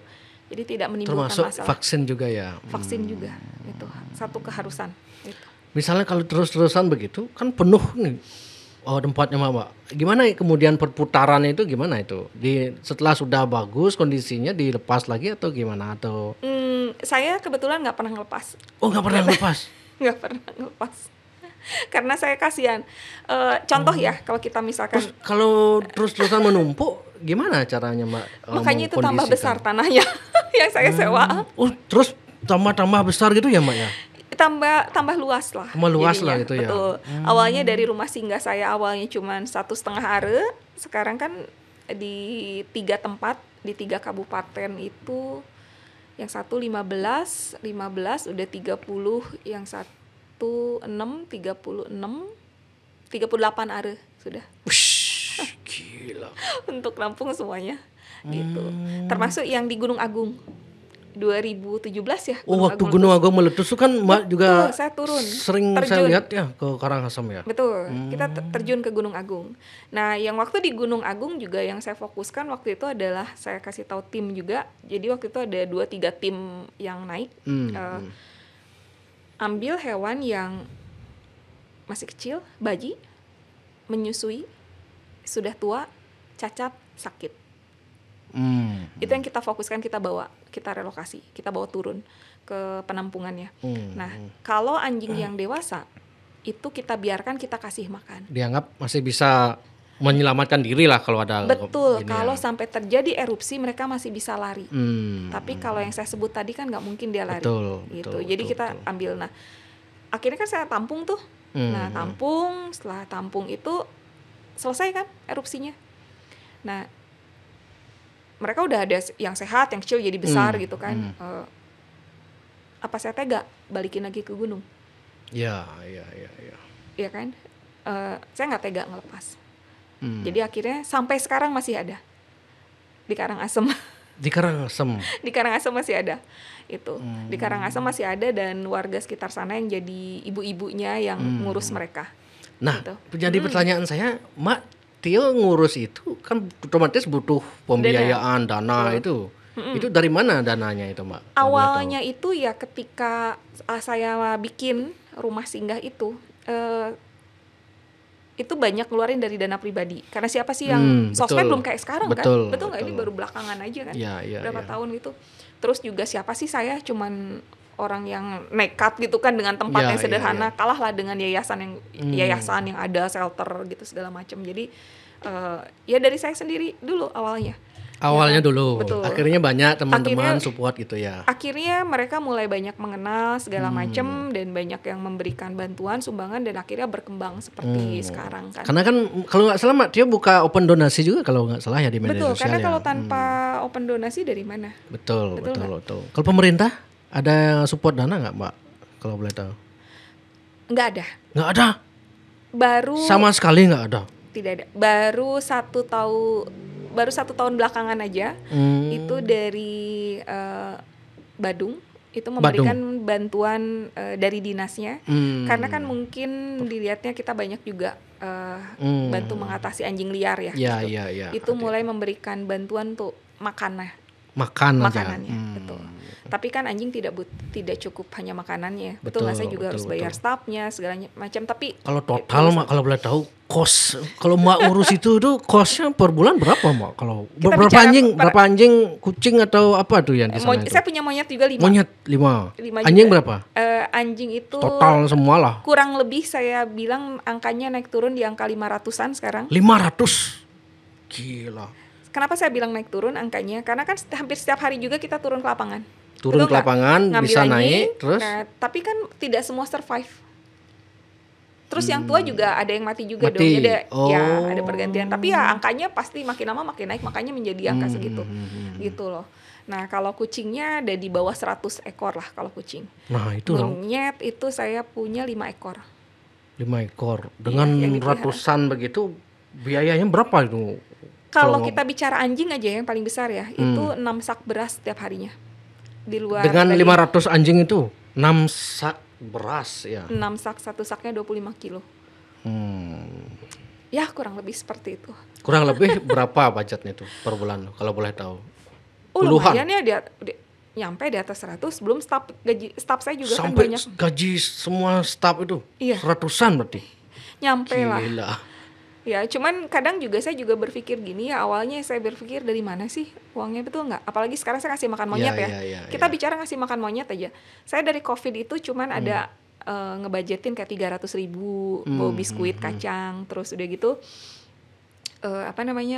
Jadi tidak menimbulkan termasuk masalah. Vaksin juga ya. Vaksin juga itu satu keharusan. Gitu. Misalnya kalau terus-terusan begitu kan penuh nih tempatnya Mbak. Gimana kemudian perputaran itu gimana itu? Setelah sudah bagus kondisinya dilepas lagi atau gimana atau? Saya kebetulan nggak pernah ngelepas. Oh nggak pernah ngelepas? Nggak pernah ngelepas. Karena saya kasihan. Contoh ya kalau kita misalkan. Terus kalau terus-terusan menumpuk gimana caranya Mbak? Makanya itu tambah besar tanahnya yang saya sewa. Terus tambah besar gitu ya Mbak ya? Tambah luas lah. Tambah luas jadinya. lah gitu ya. Betul. Awalnya dari rumah singgah saya awalnya cuma 1,5 are, sekarang kan di 3 tempat di 3 kabupaten itu, yang satu 15 udah 30, yang satu 6 36 38 are sudah. Wush, gila. Untuk Lampung semuanya gitu. Termasuk yang di Gunung Agung 2017 ya. Waktu Gunung Agung meletus itu kan Mbak juga saya turun, sering terjun. saya lihat ya ke Karangasem ya. Betul, kita terjun ke Gunung Agung. Nah, yang waktu di Gunung Agung juga yang saya fokuskan waktu itu adalah saya kasih tahu tim juga. Jadi waktu itu ada 2-3 tim yang naik. Ambil hewan yang masih kecil, bayi, menyusui, sudah tua, cacat, sakit. Itu yang kita fokuskan, kita bawa, kita relokasi, kita bawa turun ke penampungannya. Nah, kalau anjing yang dewasa itu kita biarkan, kita kasih makan. Dianggap masih bisa menyelamatkan diri lah kalau ada. Betul, kalau sampai terjadi erupsi mereka masih bisa lari. Tapi kalau yang saya sebut tadi kan nggak mungkin dia lari. Gitu. Jadi kita ambil. Nah, akhirnya kan saya tampung tuh. Nah, setelah tampung itu selesai kan erupsinya. Nah, mereka udah ada yang sehat, yang kecil jadi besar gitu kan. Apa saya tega balikin lagi ke gunung? Iya. Iya kan? Saya nggak tega ngelepas. Jadi akhirnya sampai sekarang masih ada di Karangasem. Di Karangasem. Di Karangasem masih ada itu. Di Karangasem masih ada dan warga sekitar sana yang jadi ibu-ibunya yang ngurus mereka. Nah, gitu. Jadi pertanyaan saya, Mak Tio ngurus itu kan otomatis butuh pembiayaan dana itu. Itu dari mana dananya itu, Mbak? Awalnya itu ya ketika saya bikin rumah singgah itu, itu banyak keluarin dari dana pribadi. Karena siapa sih yang sosmed belum kayak sekarang kan? Betul nggak? Ini baru belakangan aja kan? Berapa tahun gitu. Terus juga siapa sih, saya cuman orang yang nekat gitu kan dengan tempat yang sederhana, kalah lah dengan yayasan yang ada shelter gitu segala macam. Jadi ya dari saya sendiri dulu awalnya. Awalnya ya, dulu, betul. Akhirnya banyak teman-teman support gitu ya. Akhirnya mereka mulai banyak mengenal segala macam dan banyak yang memberikan bantuan, sumbangan, dan akhirnya berkembang seperti sekarang kan. Karena kan kalau nggak salah Mak, dia buka open donasi juga kalau nggak salah ya di media sosial. Betul, karena kalau tanpa open donasi dari mana? Betul. Kalau pemerintah ada support dana nggak Mbak? Kalau boleh tahu? Nggak ada. Nggak ada? Baru sama sekali nggak ada? Tidak ada. Baru satu tahun belakangan aja itu dari Badung itu memberikan bantuan dari dinasnya karena kan mungkin dilihatnya kita banyak juga bantu mengatasi anjing liar ya. Itu mulai memberikan bantuan untuk makanannya betul. Tapi kan anjing tidak cukup hanya makanannya, betul nggak? Saya juga harus bayar stafnya segala macam. Tapi kalau total Mak, kalau boleh tahu kos kalau Mak urus itu tuh kosnya per bulan berapa Mak? Kalau berapa anjing, kucing atau apa tuh yang di sana? Saya punya monyet juga 5. Monyet 5. Anjing juga. Berapa? Anjing itu total semua lah. Kurang lebih saya bilang angkanya naik turun di angka 500-an sekarang. 500? Gila. Kenapa saya bilang naik turun angkanya? Karena kan hampir setiap hari juga kita turun ke lapangan. Turun ke lapangan, bisa naik, terus? Nah, tapi kan tidak semua survive. Terus yang tua juga ada yang mati juga dong. Ada ada pergantian. Tapi ya angkanya pasti makin lama makin naik, makanya menjadi angka segitu. Gitu loh. Nah, kalau kucingnya ada di bawah 100 ekor lah kalau kucing. Nah, itu monyet itu saya punya 5 ekor. 5 ekor. Dengan ratusan begitu, biayanya berapa itu? Kalau kita bicara anjing aja yang paling besar ya, itu 6 sak beras setiap harinya. Di luar dengan 500 anjing itu 6 sak beras ya. 6 sak, satu saknya 25 kilo. Ya kurang lebih seperti itu. Kurang lebih berapa budgetnya tuh per bulan kalau boleh tahu? Lumayan ya, dia nyampe di atas 100, belum gaji staf saya juga sampai kan banyak. Gaji semua staf itu ratusan berarti. Nyampe lah. Gila. Ya, cuman kadang juga saya juga berpikir gini ya, awalnya saya berpikir dari mana sih uangnya, betul nggak? Apalagi sekarang saya kasih makan monyet kita bicara ngasih makan monyet aja. Saya dari COVID itu cuman ada ngebudgetin kayak 300.000 bawa biskuit, kacang, terus udah gitu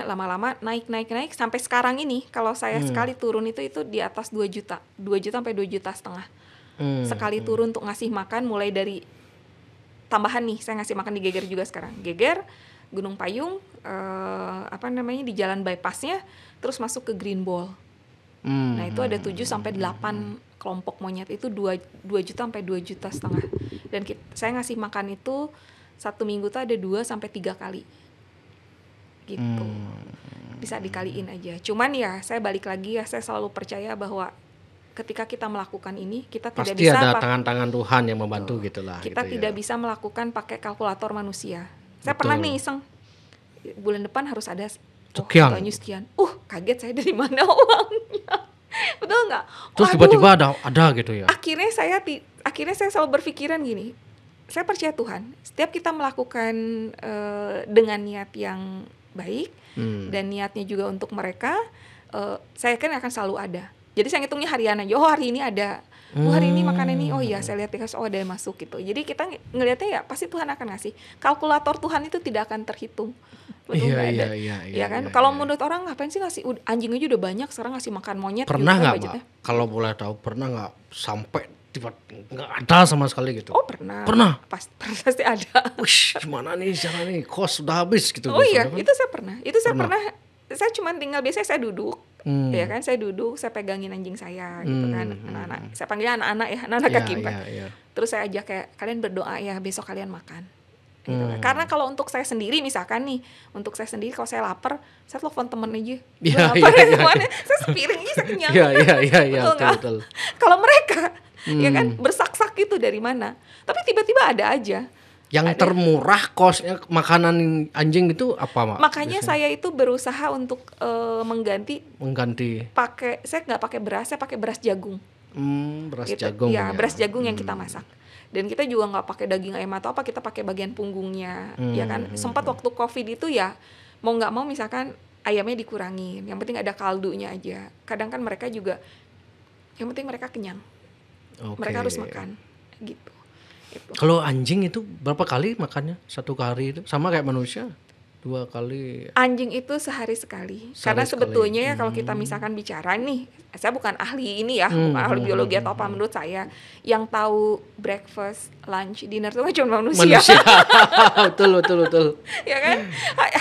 lama-lama naik sampai sekarang ini kalau saya sekali turun itu di atas 2 juta sampai 2,5 juta sekali turun untuk ngasih makan, mulai dari tambahan nih, saya ngasih makan di Geger juga sekarang. Geger, Gunung Payung, di jalan bypassnya, terus masuk ke Green Ball. Nah itu ada 7 sampai 8 kelompok monyet, itu 2 juta sampai 2,5 juta. Dan saya ngasih makan itu 1 minggu tuh ada 2 sampai 3 kali. Gitu. Bisa dikaliin aja. Cuman ya saya balik lagi ya, saya selalu percaya bahwa ketika kita melakukan ini, kita pasti tidak bisa ada tangan-tangan Tuhan yang membantu gitulah. Kita gitu tidak bisa melakukan pakai kalkulator manusia. Saya pernah nih iseng, bulan depan harus ada sekian. Kaget saya, dari mana uangnya? Betul nggak? Terus tiba-tiba ada gitu ya. Akhirnya saya selalu berpikiran gini. Saya percaya Tuhan. Setiap kita melakukan dengan niat yang baik dan niatnya juga untuk mereka, saya kan akan selalu ada. Jadi saya ngitungnya harian aja. Hari ini ada. Hari ini makan ini, saya lihat ada yang masuk gitu. Jadi kita ngelihatnya ya pasti Tuhan akan ngasih. Kalkulator Tuhan itu tidak akan terhitung. Betul nggak ada? Iya kan? Kalau menurut orang ngapain sih ngasih anjing aja udah banyak, sekarang ngasih makan monyet. Pernah nggak Mbak? Kalau boleh tahu, pernah nggak sampai nggak ada sama sekali gitu? Pernah. Pasti ada. Gimana nih cara nih, kos sudah habis gitu. Itu saya pernah. Saya cuma tinggal, biasanya saya duduk. Ya kan, saya duduk, saya pegangin anjing saya gitu kan, anak-anak. Saya panggilnya anak-anak ya, anak-anak kaki empat. Terus saya ajak kayak, kalian berdoa ya, besok kalian makan. Gitu kan. Karena kalau untuk saya sendiri misalkan nih, kalau saya lapar, saya telepon temen aja. Saya sepiring aja saya kenyang. Betul. Kalau mereka ya kan bersak-sak gitu dari mana? Tapi tiba-tiba ada aja. Yang termurah kosnya makanan anjing itu apa Mak? Makanya biasanya saya itu berusaha untuk mengganti. Saya nggak pakai beras, saya pakai beras jagung. Beras gitu. jagung Ya, ya. beras jagung yang kita masak. Dan kita juga nggak pakai daging ayam atau apa, kita pakai bagian punggungnya, ya kan. Sempat waktu COVID itu ya mau nggak mau misalkan ayamnya dikurangin, yang penting ada kaldunya aja. Kadang kan mereka juga, yang penting mereka kenyang, mereka harus makan, gitu. Kalau anjing itu berapa kali makannya? 1 hari itu sama kayak manusia? 2 kali? Anjing itu sehari sekali. Karena sebetulnya ya kalau kita misalkan bicara nih, saya bukan ahli ini ya, bukan ahli biologi atau apa, menurut saya yang tahu breakfast, lunch, dinner itu kan cuma manusia. betul. Ya kan?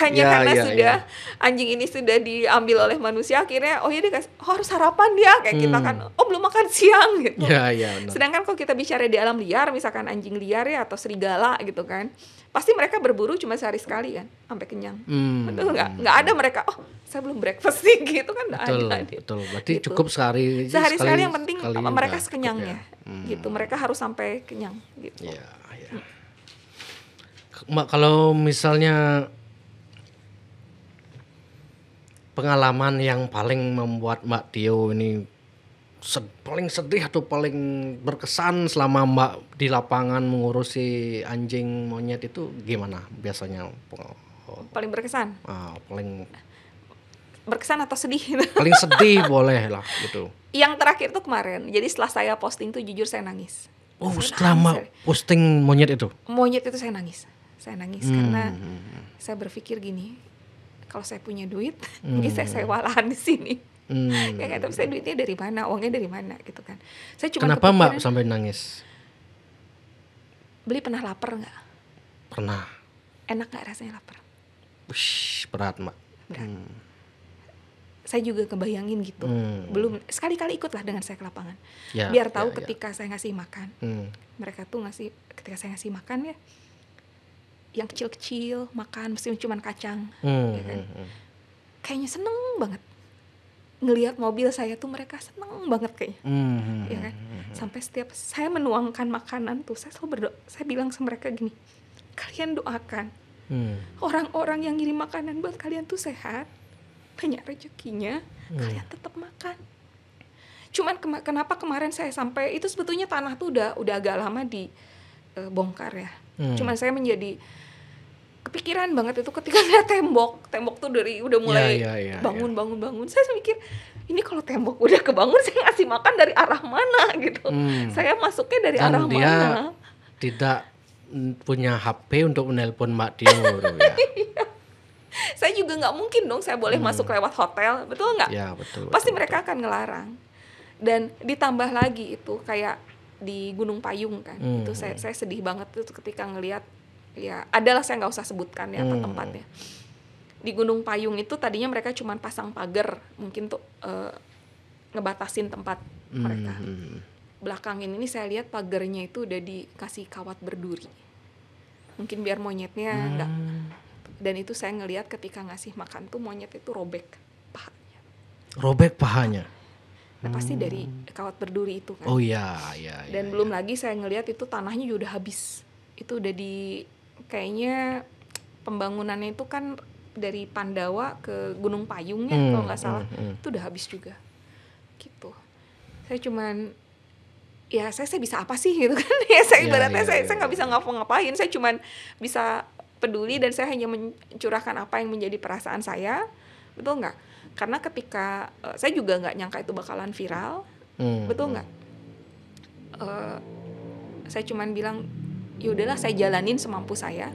Hanya karena sudah anjing ini sudah diambil oleh manusia, akhirnya oh ya harus sarapan dia kayak kita kan. Oh belum makan siang gitu. Benar. Sedangkan kalau kita bicara di alam liar, misalkan anjing liar ya atau serigala gitu kan, pasti mereka berburu cuma sehari sekali kan, sampai kenyang. Betul nggak? Nggak ada mereka, oh saya belum breakfast nih gitu kan, nggak ada. Betul. Berarti gitu. Cukup sehari yang penting mereka sekenyangnya. Gitu, mereka harus sampai kenyang gitu. Ya. Mbak, kalau misalnya pengalaman yang paling membuat Mbak Tio ini paling sedih atau paling berkesan selama Mbak di lapangan mengurusi anjing monyet itu gimana biasanya? Paling berkesan? Paling berkesan atau sedih? Paling sedih boleh lah gitu. Yang terakhir tuh kemarin, jadi setelah saya posting tuh jujur saya nangis. Setelah Mbak posting monyet itu? Monyet itu saya nangis karena saya berpikir gini, kalau saya punya duit, mungkin saya sewa lahan di sini. Ya kan, tapi saya duitnya dari mana, uangnya dari mana gitu kan. Saya cuma Kenapa Mbak sampai nangis? Beli pernah lapar nggak? Pernah. Enak nggak rasanya lapar? Berat Mbak. Berat. Saya juga kebayangin gitu. Belum sekali-kali ikutlah dengan saya ke lapangan. Biar tahu ketika saya ngasih makan. Mereka tuh ketika saya ngasih makan ya, yang kecil-kecil makan mesti cuma kacang, ya kan. Kayaknya seneng banget. Ngelihat mobil saya tuh mereka seneng banget kayaknya, ya kan. Sampai setiap saya menuangkan makanan tuh, saya selalu berdoa, saya bilang sama mereka gini, kalian doakan orang-orang yang ngirim makanan buat kalian tuh sehat, banyak rezekinya, kalian tetap makan. Cuman kenapa kemarin saya sampai itu sebetulnya tanah tuh udah agak lama dibongkar ya. Cuman saya menjadi kepikiran banget itu ketika lihat tembok tuh dari udah mulai bangun. Saya mikir, ini kalau tembok udah kebangun, saya ngasih makan dari arah mana gitu. Saya masuknya dari dan arah dia mana? Tidak punya HP untuk menelpon Mbak Tio ya. Saya juga nggak mungkin dong saya boleh masuk lewat hotel, betul nggak? Ya, betul. Pasti mereka akan ngelarang. Dan ditambah lagi itu kayak di Gunung Payung kan, itu saya sedih banget itu ketika ngelihat, ya adalah saya nggak usah sebutkan ya apa tempatnya. Di Gunung Payung itu tadinya mereka cuma pasang pagar, mungkin tuh ngebatasin tempat mereka. Belakangin ini saya lihat pagarnya itu udah dikasih kawat berduri, mungkin biar monyetnya nggak. Dan itu saya ngelihat ketika ngasih makan tuh monyet itu robek pahanya. Nah pasti dari kawat berduri itu kan. Oh iya. Dan belum lagi saya ngelihat itu tanahnya juga udah habis. Itu udah kayaknya pembangunannya itu kan dari Pandawa ke Gunung Payung ya kalau nggak salah. Itu udah habis juga. Gitu. Saya cuman ya saya bisa apa sih gitu kan. Ya saya ibaratnya saya nggak bisa ngapa-ngapain. Saya cuman bisa peduli dan saya hanya mencurahkan apa yang menjadi perasaan saya. Betul nggak? Karena ketika saya juga nggak nyangka itu bakalan viral, betul nggak? Saya cuman bilang, ya udahlah saya jalanin semampu saya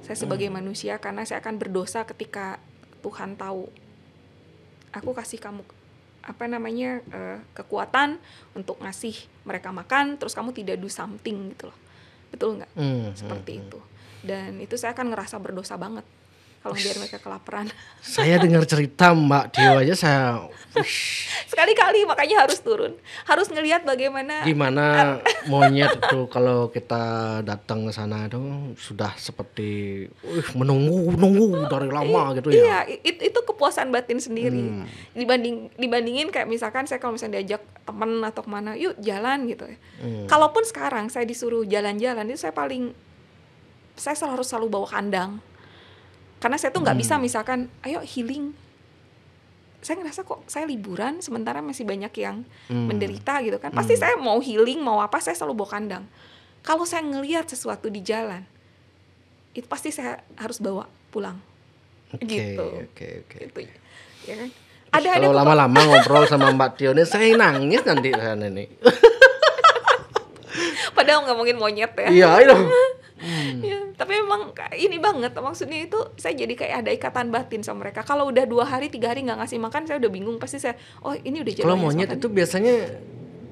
sebagai manusia, karena saya akan berdosa ketika Tuhan tahu aku kasih kamu kekuatan untuk ngasih mereka makan, terus kamu tidak do something gitu loh, betul nggak? Seperti itu, dan itu saya akan ngerasa berdosa banget kalau biar mereka kelaparan. Saya dengar cerita Mbak Tio aja saya sekali-kali makanya harus turun. Harus ngelihat gimana monyet itu kalau kita datang ke sana itu sudah seperti menunggu dari lama gitu ya. Iya, itu kepuasan batin sendiri. Dibandingin kayak misalkan saya kalau misalnya diajak teman atau kemana, yuk jalan gitu ya. Kalaupun sekarang saya disuruh jalan-jalan itu saya selalu bawa kandang. Karena saya tuh nggak bisa misalkan, ayo healing, saya ngerasa kok saya liburan sementara masih banyak yang menderita gitu kan. Pasti saya mau healing, mau apa, saya selalu bawa kandang. Kalau saya ngelihat sesuatu di jalan, itu pasti saya harus bawa pulang. Gitu. Gitu. Ya kan? Kalau lama-lama ngobrol sama Mbak Tio ini, saya nangis nanti sana nih. Padahal ngomongin monyet ya. Iya, itu. Ya, tapi memang ini banget, maksudnya itu saya jadi kayak ada ikatan batin sama mereka. Kalau udah 2 hari 3 hari nggak ngasih makan, saya udah bingung. Pasti saya, oh ini udah Kalau monyet makan. Itu biasanya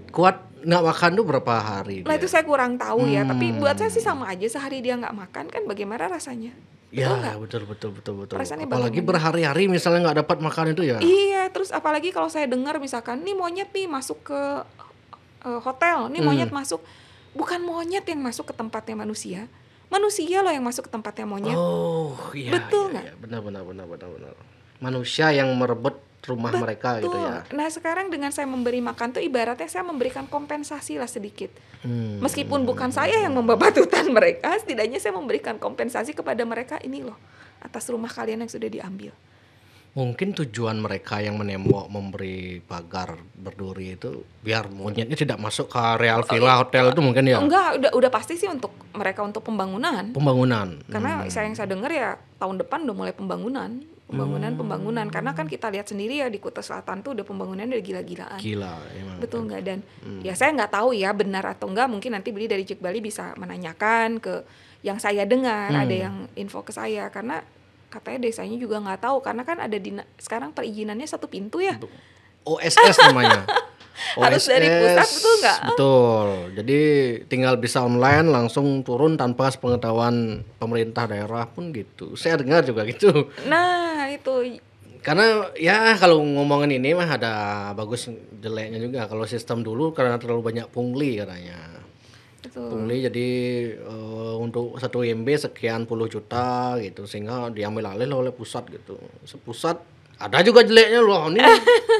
kuat nggak makan tuh berapa hari? Lah itu saya kurang tahu ya. Tapi buat saya sih sama aja, sehari dia nggak makan kan bagaimana rasanya? Betul. Apalagi berhari-hari misalnya nggak dapat makan itu ya. Iya, terus apalagi kalau saya dengar misalkan nih monyet nih masuk ke hotel, nih monyet masuk. Bukan monyet yang masuk ke tempatnya manusia loh yang masuk ke tempatnya monyet. Oh iya. Betul nggak? Iya, benar. Manusia yang merebut rumah mereka gitu ya. Nah sekarang dengan saya memberi makan tuh ibaratnya saya memberikan kompensasi lah sedikit. Meskipun bukan saya yang membabat hutan mereka, setidaknya saya memberikan kompensasi kepada mereka, ini loh atas rumah kalian yang sudah diambil. Mungkin tujuan mereka yang menembok memberi pagar berduri itu biar monyetnya tidak masuk ke areal villa hotel itu mungkin ya. Enggak, udah pasti sih untuk mereka untuk pembangunan. Karena yang saya dengar ya tahun depan udah mulai pembangunan karena kan kita lihat sendiri ya di Kuta Selatan tuh udah pembangunannya udah gila-gilaan. Gila emang. Betul nggak? Dan ya saya nggak tahu ya benar atau enggak, mungkin nanti Beli dari Cek Bali bisa menanyakan ke yang saya dengar, ada yang info ke saya karena katanya desanya juga nggak tahu karena kan ada sekarang perizinannya 1 pintu ya. OSS namanya. Harus dari pusat, betul nggak? Betul. Jadi tinggal bisa online langsung turun tanpa sepengetahuan pemerintah daerah pun gitu. Saya dengar juga gitu. Nah itu. Karena ya kalau ngomongin ini mah ada bagus jeleknya juga. Kalau sistem dulu karena terlalu banyak pungli katanya. Pungli jadi untuk 1 MB sekian puluh juta gitu sehingga diambil alih oleh pusat gitu. Pusat ada juga jeleknya loh ini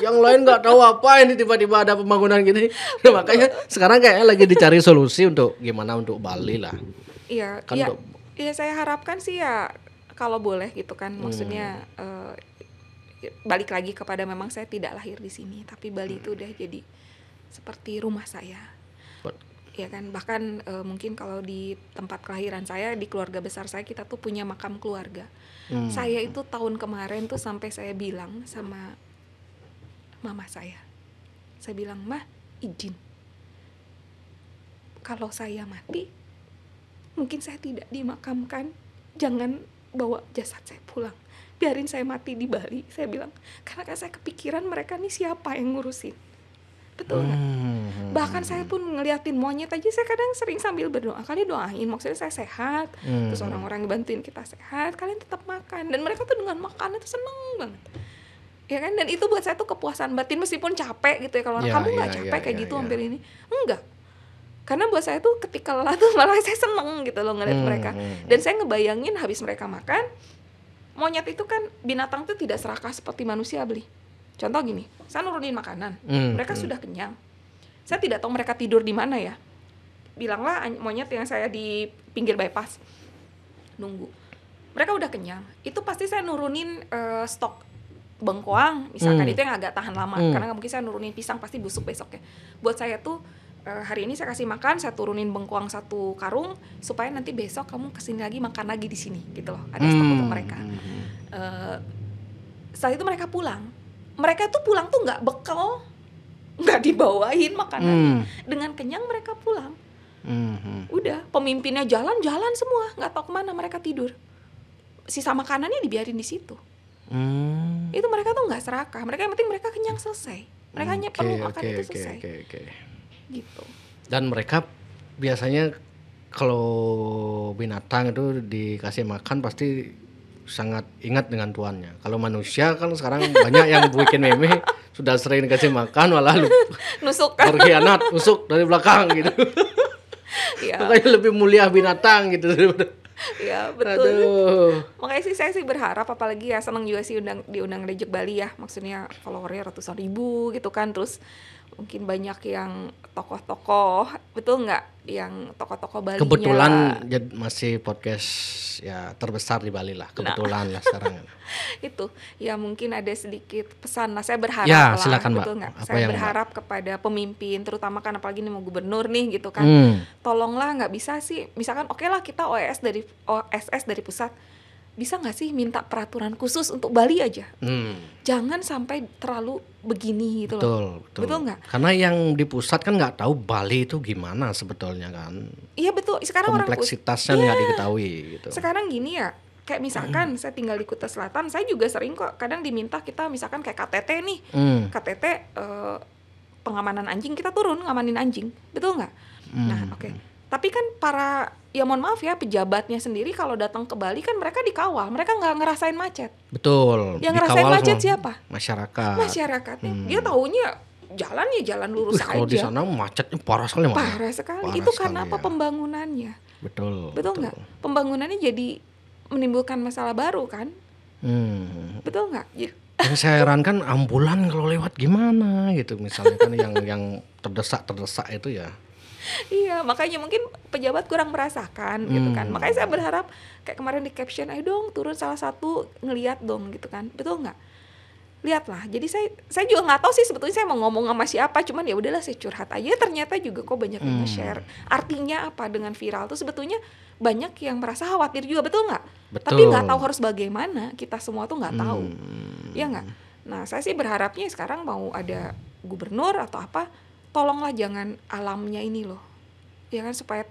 yang lain nggak tahu apa ini tiba-tiba ada pembangunan gini. Nah, makanya sekarang kayaknya lagi dicari solusi untuk gimana untuk Bali lah. Iya kan iya saya harapkan sih ya kalau boleh gitu kan maksudnya balik lagi kepada memang saya tidak lahir di sini tapi Bali itu udah jadi seperti rumah saya. Ya kan bahkan mungkin kalau di tempat kelahiran saya di keluarga besar saya kita tuh punya makam keluarga. Saya itu tahun kemarin tuh sampai saya bilang sama mama saya bilang mah izin kalau saya mati mungkin saya tidak dimakamkan, jangan bawa jasad saya pulang, biarin saya mati di Bali, saya bilang karena kan saya kepikiran mereka nih siapa yang ngurusin. Betul nggak? Bahkan saya pun ngeliatin monyet aja saya kadang sering sambil berdoa, kalian doain maksudnya saya sehat, terus orang-orang bantuin kita sehat, kalian tetap makan, dan mereka tuh dengan makan itu seneng banget ya kan, dan itu buat saya tuh kepuasan batin meskipun capek gitu ya kalau kamu nggak capek kayak gitu hampir ini enggak, karena buat saya tuh ketika lelah tuh malah saya seneng gitu loh ngeliat mereka, dan saya ngebayangin habis mereka makan, monyet itu kan binatang tuh tidak serakah seperti manusia Beli. Contoh gini, saya nurunin makanan, mereka sudah kenyang. Saya tidak tahu mereka tidur di mana ya. Bilanglah monyet yang saya di pinggir bypass nunggu. Mereka udah kenyang. Itu pasti saya nurunin stok bengkoang, misalkan itu yang agak tahan lama. Karena nggak mungkin saya nurunin pisang pasti busuk besoknya. Buat saya tuh hari ini saya kasih makan, saya turunin bengkoang 1 karung supaya nanti besok kamu kesini lagi makan lagi di sini, gitu loh. Ada stok untuk mereka. Setelah itu mereka pulang. Mereka tuh pulang tuh nggak bekal, nggak dibawain makanannya, dengan kenyang mereka pulang. Udah pemimpinnya jalan semua, nggak tahu kemana, mereka tidur, sisa makanannya dibiarin di situ. Itu mereka tuh nggak serakah, mereka yang penting mereka kenyang selesai, mereka hanya perlu makan itu selesai. Gitu. Dan mereka biasanya kalau binatang itu dikasih makan pasti sangat ingat dengan tuannya. Kalau manusia kan sekarang banyak yang bikin meme sudah sering dikasih makan malah nusuk berkhianat, nusuk dari belakang gitu. Ya. Makanya lebih mulia binatang gitu. Ya betul. Aduh. Makanya sih saya sih berharap, apalagi ya senang juga sih diundang Rejek Bali ya, maksudnya followernya ratusan ribu gitu kan, terus mungkin banyak yang tokoh-tokoh, betul nggak? Yang tokoh-tokoh Bali. Kebetulan masih podcast ya terbesar di Bali lah, kebetulan lah sekarang. Itu ya mungkin ada sedikit pesan lah, saya berharap Ya, lah, silakan, Mbak. betul nggak? Apa Saya yang, berharap kepada pemimpin, terutama kan apalagi ini mau gubernur nih gitu kan, tolonglah nggak bisa sih, misalkan oke lah kita OSS dari pusat, bisa nggak sih minta peraturan khusus untuk Bali aja? Jangan sampai terlalu begini gitu loh. Betul nggak? Karena yang di pusat kan nggak tahu Bali itu gimana sebetulnya kan. Iya betul. Sekarang kompleksitasnya nggak diketahui gitu. Sekarang gini ya, kayak misalkan saya tinggal di Kuta Selatan, saya juga sering kok kadang diminta kita misalkan kayak KTT nih, KTT pengamanan anjing, kita turun ngamanin anjing, betul nggak? Nah oke. Tapi kan ya mohon maaf ya, pejabatnya sendiri kalau datang ke Bali kan mereka dikawal, mereka nggak ngerasain macet. Betul. Yang ngerasain macet siapa? Masyarakatnya. Dia taunya jalan lurus aja. Kalau di sana macetnya parah sekali. Parah sekali. Itu karena apa? Pembangunannya. Betul nggak? Pembangunannya jadi menimbulkan masalah baru kan? Betul nggak? Yang saya herankan ambulan kalau lewat gimana gitu, misalnya kan yang terdesak itu ya. Iya, makanya mungkin pejabat kurang merasakan gitu kan. Makanya saya berharap kayak kemarin di caption, ayo dong turun salah satu ngeliat dong gitu kan. Betul nggak? Lihatlah. Jadi saya juga nggak tahu sih sebetulnya saya mau ngomong sama siapa, cuman ya udahlah saya curhat aja. Ternyata juga kok banyak yang nge-share. Artinya apa dengan viral tuh sebetulnya banyak yang merasa khawatir juga, betul nggak? Tapi nggak tahu harus bagaimana. Kita semua tuh nggak tahu, ya nggak? Nah saya sih berharapnya sekarang mau ada gubernur atau apa, tolonglah jangan alamnya ini loh, ya kan, supaya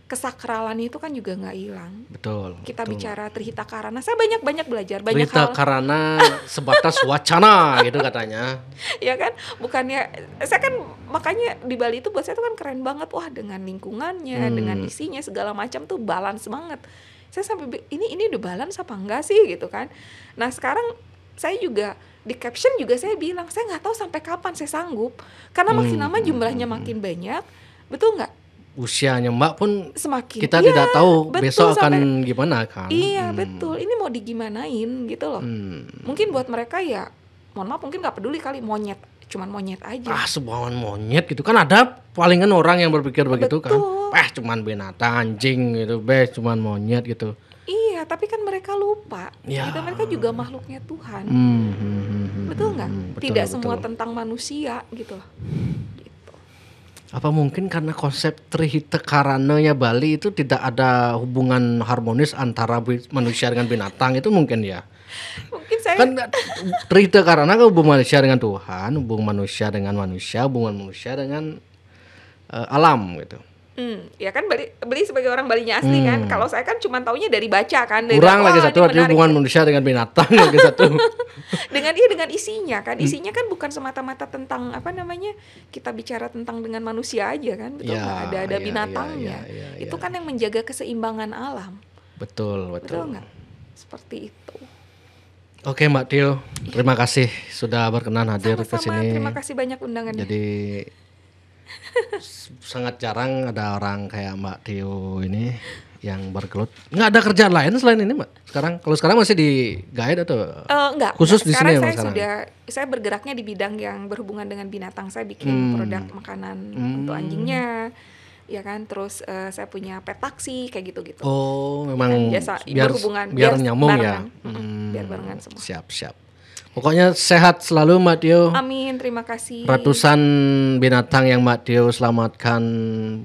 kesakralan itu kan juga nggak hilang. Betul. Kita bicara Trihita Karana, saya banyak belajar banyak Trihita Karana sebatas wacana gitu katanya. Ya kan, bukannya saya kan makanya di Bali itu buat saya itu kan keren banget, wah dengan lingkungannya, dengan isinya segala macam tuh balance banget. Saya sampai ini udah balance apa enggak sih gitu kan. Nah sekarang saya juga di caption juga saya bilang saya nggak tahu sampai kapan saya sanggup, karena makin lama jumlahnya makin banyak, betul nggak? Usianya Mbak pun semakin kita tidak tahu besok akan gimana kan. Iya betul, ini mau digimanain gitu loh. Mungkin buat mereka ya mohon maaf mungkin nggak peduli kali, monyet, cuman monyet aja. Sebuahan monyet gitu kan, ada palingan orang yang berpikir begitu kan. Cuman binatang, anjing gitu, cuman monyet gitu. Iya, tapi kan mereka lupa, gitu, mereka juga makhluknya Tuhan. Betul nggak? Tidak semua tentang manusia gitu loh. Apa mungkin karena konsep Trihita Karananya Bali itu tidak ada hubungan harmonis antara manusia dengan binatang, itu mungkin ya? Mungkin saya kan Trihita Karana kan hubungan manusia dengan Tuhan, hubungan manusia dengan manusia, hubungan manusia dengan alam gitu. Ya kan Bali sebagai orang Balinya asli kan. Kalau saya kan cuma taunya dari baca kan. Kurang lagi satu, ada hubungan manusia dengan binatang lagi satu. dengan isinya kan. Isinya kan bukan semata-mata tentang apa namanya, kita bicara tentang dengan manusia aja kan. Betul nggak? Ada binatangnya. Itu kan yang menjaga keseimbangan alam. Betul. Betul nggak? Seperti itu. Oke Mbak Tio, terima kasih sudah berkenan hadir ke sini. Terima kasih banyak undangannya. Jadi sangat jarang ada orang kayak Mbak Tio ini yang bergelut. Nggak ada kerjaan lain selain ini Mbak? Kalau sekarang masih di guide atau enggak, khusus di sini sekarang saya bergeraknya di bidang yang berhubungan dengan binatang. Saya bikin produk makanan untuk anjingnya, ya kan. Terus saya punya pet taksi kayak gitu-gitu. Oh, memang biasa berhubungan biar nyambung ya. Biar barengan semua. Siap. Pokoknya sehat selalu Mbak Tio. Amin, terima kasih. Ratusan binatang yang Mbak Tio selamatkan,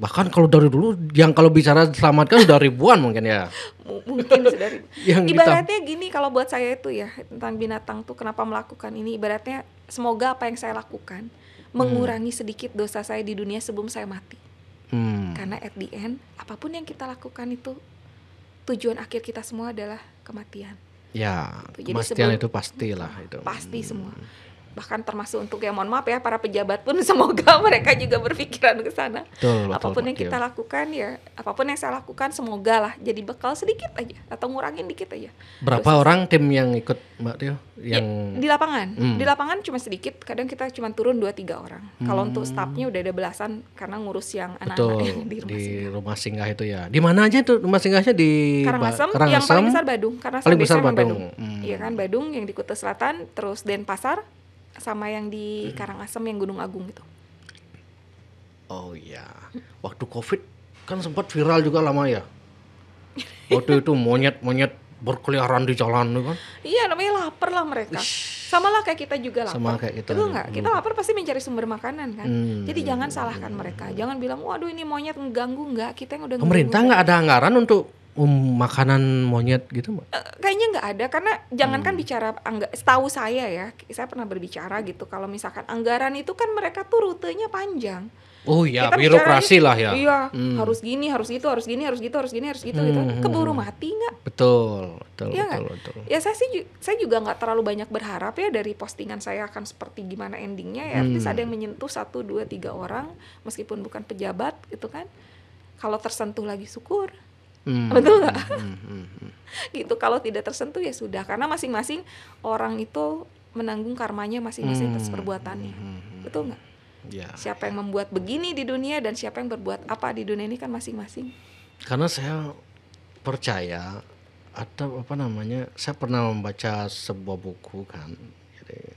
bahkan kalau dari dulu yang kalau bicara selamatkan sudah ribuan mungkin ya. Mungkin sudah ribuan. Ibaratnya gini, kalau buat saya itu ya tentang binatang tuh kenapa melakukan ini, ibaratnya semoga apa yang saya lakukan mengurangi sedikit dosa saya di dunia sebelum saya mati. Karena at the end apapun yang kita lakukan itu tujuan akhir kita semua adalah kematian. Ya, kematian itu pastilah itu. Pasti semua. Bahkan termasuk untuk yang mohon maaf ya para pejabat pun semoga mereka juga berpikiran ke sana. Apapun yang kita lakukan ya, apapun yang saya lakukan semoga lah jadi bekal sedikit aja atau ngurangin dikit aja. Berapa orang tim yang ikut Mbak Tio? Yang di lapangan. Di lapangan cuma sedikit, kadang kita cuma turun 2-3 orang. Kalau untuk stafnya udah ada belasan karena ngurus yang anak-anak yang di rumah singgah itu ya. Di mana aja itu rumah singgahnya? Di Karangasem, yang paling besar Badung karena paling besar Badung. Iya kan, Badung yang di Kuta Selatan, terus Denpasar sama yang di Karangasem yang Gunung Agung itu. Oh iya, waktu COVID kan sempat viral juga lama ya. Waktu itu monyet-monyet berkeliaran di jalan tuh kan. Iya, namanya lapar lah mereka. Sama lah kayak kita juga lapar. Sama kayak kita. Betul nggak? Kita lapar pasti mencari sumber makanan kan. Jadi jangan salahkan mereka. Jangan bilang, waduh ini monyet mengganggu. Nggak, kita yang udah Pemerintah nggak ada anggaran untuk makanan monyet gitu Mbak? Kayaknya nggak ada, karena jangankan bicara setahu saya ya, saya pernah berbicara gitu. Kalau misalkan anggaran itu kan mereka tuh rutenya panjang. Oh iya, Kita birokrasi lah ya. Iya, harus gini, harus itu, harus gini, harus gitu, harus gini, harus gitu, gitu. Keburu mati nggak? Betul. Ya betul. Ya saya juga nggak terlalu banyak berharap ya dari postingan saya akan seperti gimana endingnya ya. Artinya ada yang menyentuh 1, 2, 3 orang, meskipun bukan pejabat gitu kan. Kalau tersentuh lagi syukur. Betul nggak? Gitu. Kalau tidak tersentuh ya sudah, karena masing-masing orang itu menanggung karmanya masing-masing atas perbuatannya. Betul nggak? Ya. Siapa yang membuat begini di dunia dan siapa yang berbuat apa di dunia ini kan masing-masing. Karena saya percaya atau saya pernah membaca sebuah buku kan.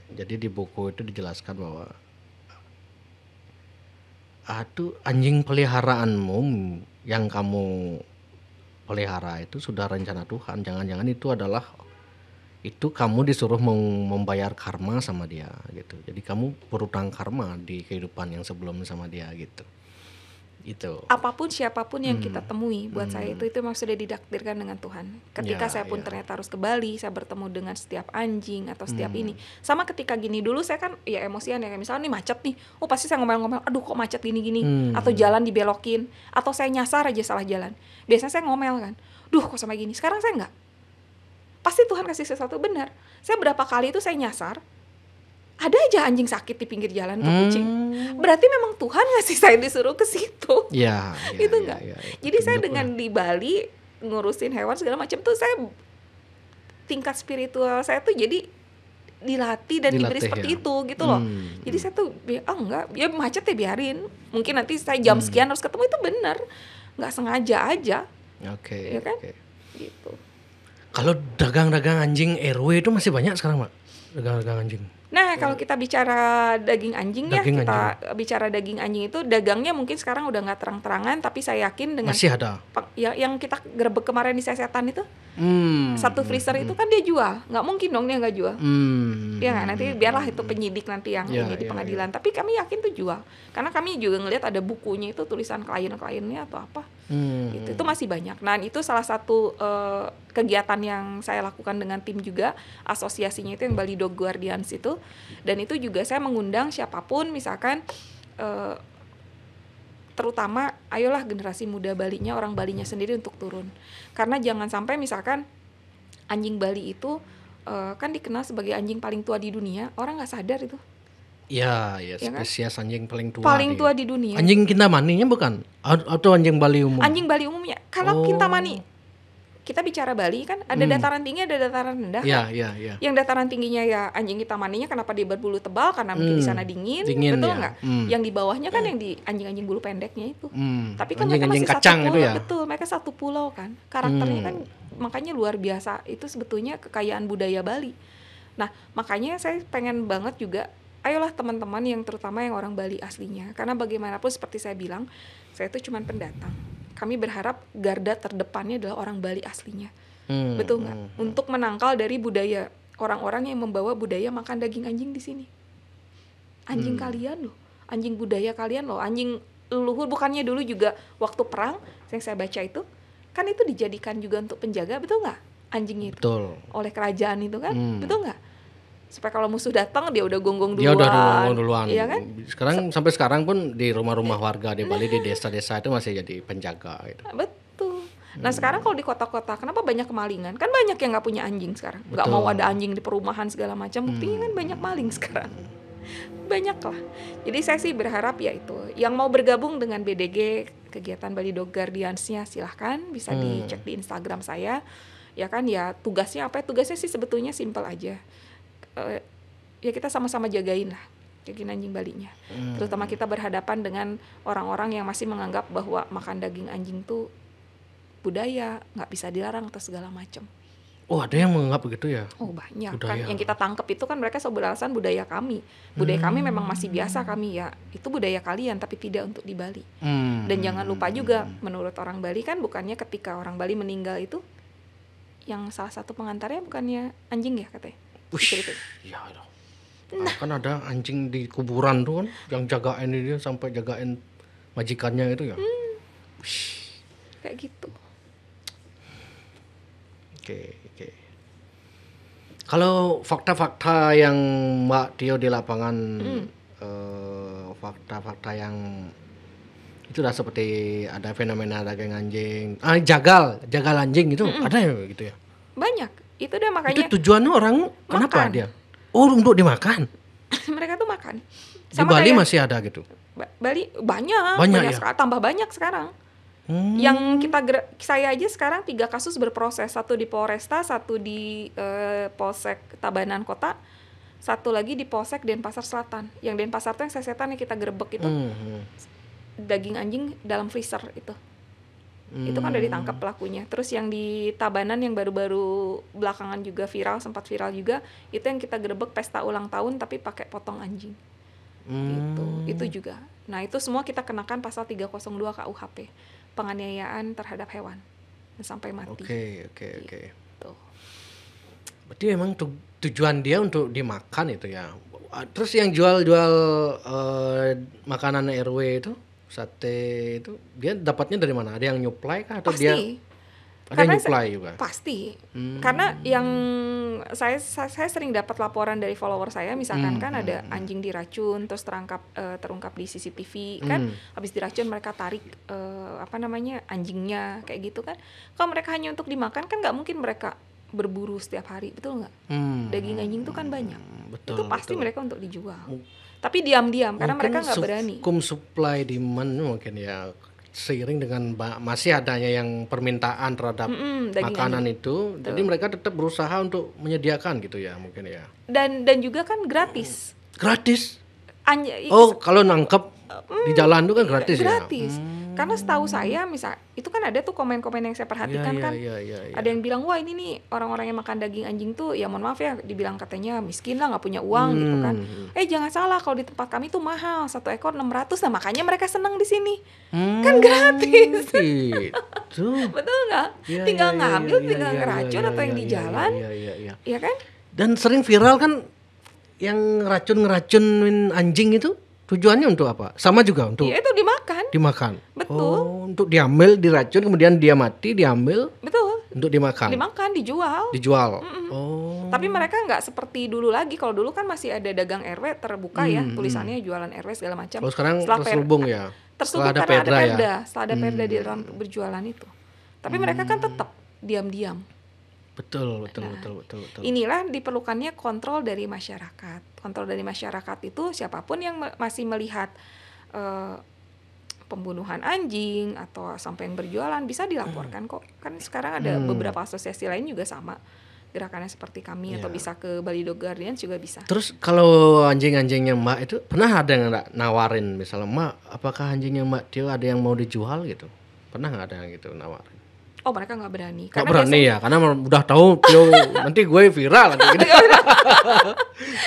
Jadi di buku itu dijelaskan bahwa anjing peliharaanmu yang kamu pelihara itu sudah rencana Tuhan. Jangan-jangan itu kamu disuruh membayar karma sama dia gitu. Jadi kamu berutang karma di kehidupan yang sebelumnya sama dia gitu. Itu. Apapun siapapun yang kita temui, buat saya itu memang sudah didaktirkan dengan Tuhan. Ketika saya pun ternyata harus ke Bali, saya bertemu dengan setiap anjing atau setiap ini. Sama ketika gini dulu saya kan ya emosian ya, misalnya nih macet nih, pasti saya ngomel-ngomel, aduh kok macet gini-gini, atau jalan dibelokin, atau saya nyasar aja salah jalan. Biasanya saya ngomel kan, duh kok sama gini. Sekarang saya enggak. Pasti Tuhan kasih sesuatu benar. Saya berapa kali itu saya nyasar, ada aja anjing sakit di pinggir jalan ke kucing. Berarti memang Tuhan ngasih saya disuruh ke situ. Iya. Gitu enggak? Jadi saya dengan di Bali ngurusin hewan segala macam tuh saya tingkat spiritual saya tuh jadi dilatih dan diberi seperti itu gitu loh. Jadi saya tuh enggak, ya macet ya biarin. Mungkin nanti saya jam sekian harus ketemu, itu benar. Enggak sengaja aja. Oke. Ya kan? Gitu. Kalau dagang-dagang anjing RW itu masih banyak sekarang, Mbak? Dagang-dagang anjing. Nah, kalau kita bicara daging anjing bicara daging anjing itu dagangnya mungkin sekarang udah nggak terang-terangan, tapi saya yakin dengan masih ada. Ya, yang kita gerebek kemarin di Sesetan itu, satu freezer itu kan dia jual, nggak mungkin dong dia nggak jual. Ya nggak, nanti biarlah itu penyidik nanti yang ini di pengadilan. Tapi kami yakin tuh jual, karena kami juga ngelihat ada bukunya itu tulisan klien-kliennya atau apa. Itu masih banyak. Nah itu salah satu kegiatan yang saya lakukan dengan tim juga, asosiasinya itu yang Bali Dog Guardians itu, dan itu juga saya mengundang siapapun misalkan terutama ayolah generasi muda Balinya, orang Balinya sendiri untuk turun, karena jangan sampai misalkan anjing Bali itu kan dikenal sebagai anjing paling tua di dunia, orang nggak sadar itu. Ya spesies kan? Anjing paling tua di dunia. Anjing Kintamaninya bukan? Atau anjing Bali umum? Anjing Bali umumnya. Kalau Kintamani, kita bicara Bali kan ada dataran tinggi, ada dataran rendah. Iya. Yang dataran tingginya ya anjing Kintamaninya, kenapa dia berbulu tebal? Karena mungkin di sana dingin betul nggak? Yang di bawahnya kan yang di anjing-anjing bulu pendeknya itu. Tapi kan anjing-anjing mereka masih kacang satu pulau, itu ya? betul. Mereka satu pulau kan. Karakternya kan makanya luar biasa. Itu sebetulnya kekayaan budaya Bali. Nah, makanya saya pengen banget juga, ayolah teman-teman yang terutama yang orang Bali aslinya, karena bagaimanapun seperti saya bilang, saya itu cuma pendatang. Kami berharap garda terdepannya adalah orang Bali aslinya, betul nggak? Untuk menangkal dari budaya orang-orang yang membawa budaya makan daging anjing di sini. Anjing kalian loh, anjing budaya kalian loh, anjing leluhur. Bukannya dulu juga waktu perang yang saya baca itu, kan itu dijadikan juga untuk penjaga, betul nggak? Anjingnya itu betul. Oleh kerajaan itu kan, betul nggak? Supaya kalau musuh datang dia udah gonggong duluan. Dia udah gonggong duluan. Iya kan? Sampai sekarang pun di rumah-rumah warga di Bali, di desa-desa itu masih jadi penjaga gitu. Betul. Nah sekarang kalau di kota-kota, kenapa banyak kemalingan? Kan banyak yang nggak punya anjing sekarang. Nggak mau ada anjing di perumahan segala macam. Buktinya kan banyak maling sekarang. Banyak lah. Jadi saya sih berharap ya itu, yang mau bergabung dengan BDG kegiatan Bali Dog Guardians-nya silahkan, bisa dicek di Instagram saya. Ya kan, ya tugasnya apa? Tugasnya sih sebetulnya simpel aja. Ya kita sama-sama jagain lah daging anjing Balinya. Terutama kita berhadapan dengan orang-orang yang masih menganggap bahwa makan daging anjing tuh budaya, nggak bisa dilarang atau segala macam. Oh, ada yang menganggap begitu ya? Oh banyak kan, Budaya. yang kita tangkap itu kan mereka selalu beralasan budaya kami. Budaya kami memang masih biasa kami ya. Itu budaya kalian tapi tidak untuk di Bali. Dan jangan lupa juga menurut orang Bali kan bukannya ketika orang Bali meninggal itu yang salah satu pengantarnya bukannya anjing ya katanya. Gitu. Ya, kan ada anjing di kuburan tuh kan yang jagain dia sampai jagain majikannya itu ya. Kayak gitu. Oke. Kalau fakta-fakta yang Mbak Tio di lapangan, fakta-fakta yang itu udah seperti ada fenomena dagang anjing, jagal anjing itu ada ya gitu ya? Banyak. Itu udah makanya. Itu tujuannya orang kenapa makan. dia? Oh, untuk dimakan. Mereka tuh makan. Di Bali masih ada gitu. Bali banyak ya? tambah banyak sekarang. Yang saya aja sekarang 3 kasus berproses, 1 di Polresta, 1 di Polsek Tabanan Kota, 1 lagi di Polsek Denpasar Selatan. Yang Denpasar tuh yang sesetan yang kita gerebek itu. Daging anjing dalam freezer itu. Itu kan udah ditangkap pelakunya. Terus yang di Tabanan yang baru-baru belakangan juga sempat viral juga, itu yang kita gerebek pesta ulang tahun tapi pakai potong anjing. Gitu. Itu juga. Nah, itu semua kita kenakan pasal 302 KUHP. Penganiayaan terhadap hewan sampai mati. Oke. Gitu. Berarti memang tujuan dia untuk dimakan itu ya. Terus yang jual makanan RW itu, sate itu, dia dapatnya dari mana? Ada yang nyuplai kah atau pasti. dia ada yang nyuplai juga? Pasti. Karena yang saya sering dapat laporan dari follower saya, misalkan kan ada anjing diracun terus terungkap di CCTV kan, habis diracun mereka tarik anjingnya kayak gitu kan. Kalau mereka hanya untuk dimakan kan nggak mungkin mereka berburu setiap hari, betul nggak? Daging anjing itu kan banyak. Itu pasti mereka untuk dijual. Tapi diam-diam karena mereka nggak berani. Hukum supply demand mungkin ya, seiring dengan masih adanya yang permintaan terhadap makanan anjing itu. Jadi mereka tetap berusaha untuk menyediakan gitu ya mungkin ya. Dan juga kan gratis. Gratis? Kalau nangkep di jalan itu kan gratis ya? Gratis. Karena setahu saya misal itu kan ada tuh komen-komen yang saya perhatikan kan. Ada yang bilang, wah ini nih orang-orang yang makan daging anjing tuh ya mohon maaf ya, dibilang katanya miskin lah, nggak punya uang gitu kan. Jangan salah, kalau di tempat kami tuh mahal, 1 ekor 600. Nah makanya mereka senang di sini. Kan gratis. Gitu. Betul nggak? Tinggal ngambil, tinggal ngeracun atau yang di jalan. Iya kan? Dan sering viral kan yang ngeracunin anjing itu. Tujuannya untuk apa? Sama juga untuk? Iya, itu dimakan. Betul. Oh, untuk diambil, diracun, kemudian dia mati, diambil. Betul. Untuk dimakan. Dijual. Oh. Tapi mereka nggak seperti dulu lagi. Kalau dulu kan masih ada dagang RW terbuka ya, tulisannya jualan RW segala macam. Kalau sekarang terselubung ya. Terselubung karena ada perda. Setelah ada perda di dalam berjualan itu. Tapi mereka kan tetap diam-diam. Betul. Inilah diperlukannya kontrol dari masyarakat. Kontrol dari masyarakat itu siapapun yang masih melihat pembunuhan anjing atau sampai yang berjualan bisa dilaporkan kok. Kan sekarang ada beberapa asosiasi lain juga sama gerakannya seperti kami, atau bisa ke Bali Dog Guardians juga bisa. Terus kalau anjing-anjingnya Mbak itu pernah ada yang nawarin misalnya, Mbak apakah anjingnya Mbak Tio ada yang mau dijual gitu? Pernah nggak ada yang gitu nawarin? Oh mereka nggak berani. Nggak berani biasanya, ya, karena udah tahu Tio nanti gue viral nanti gitu.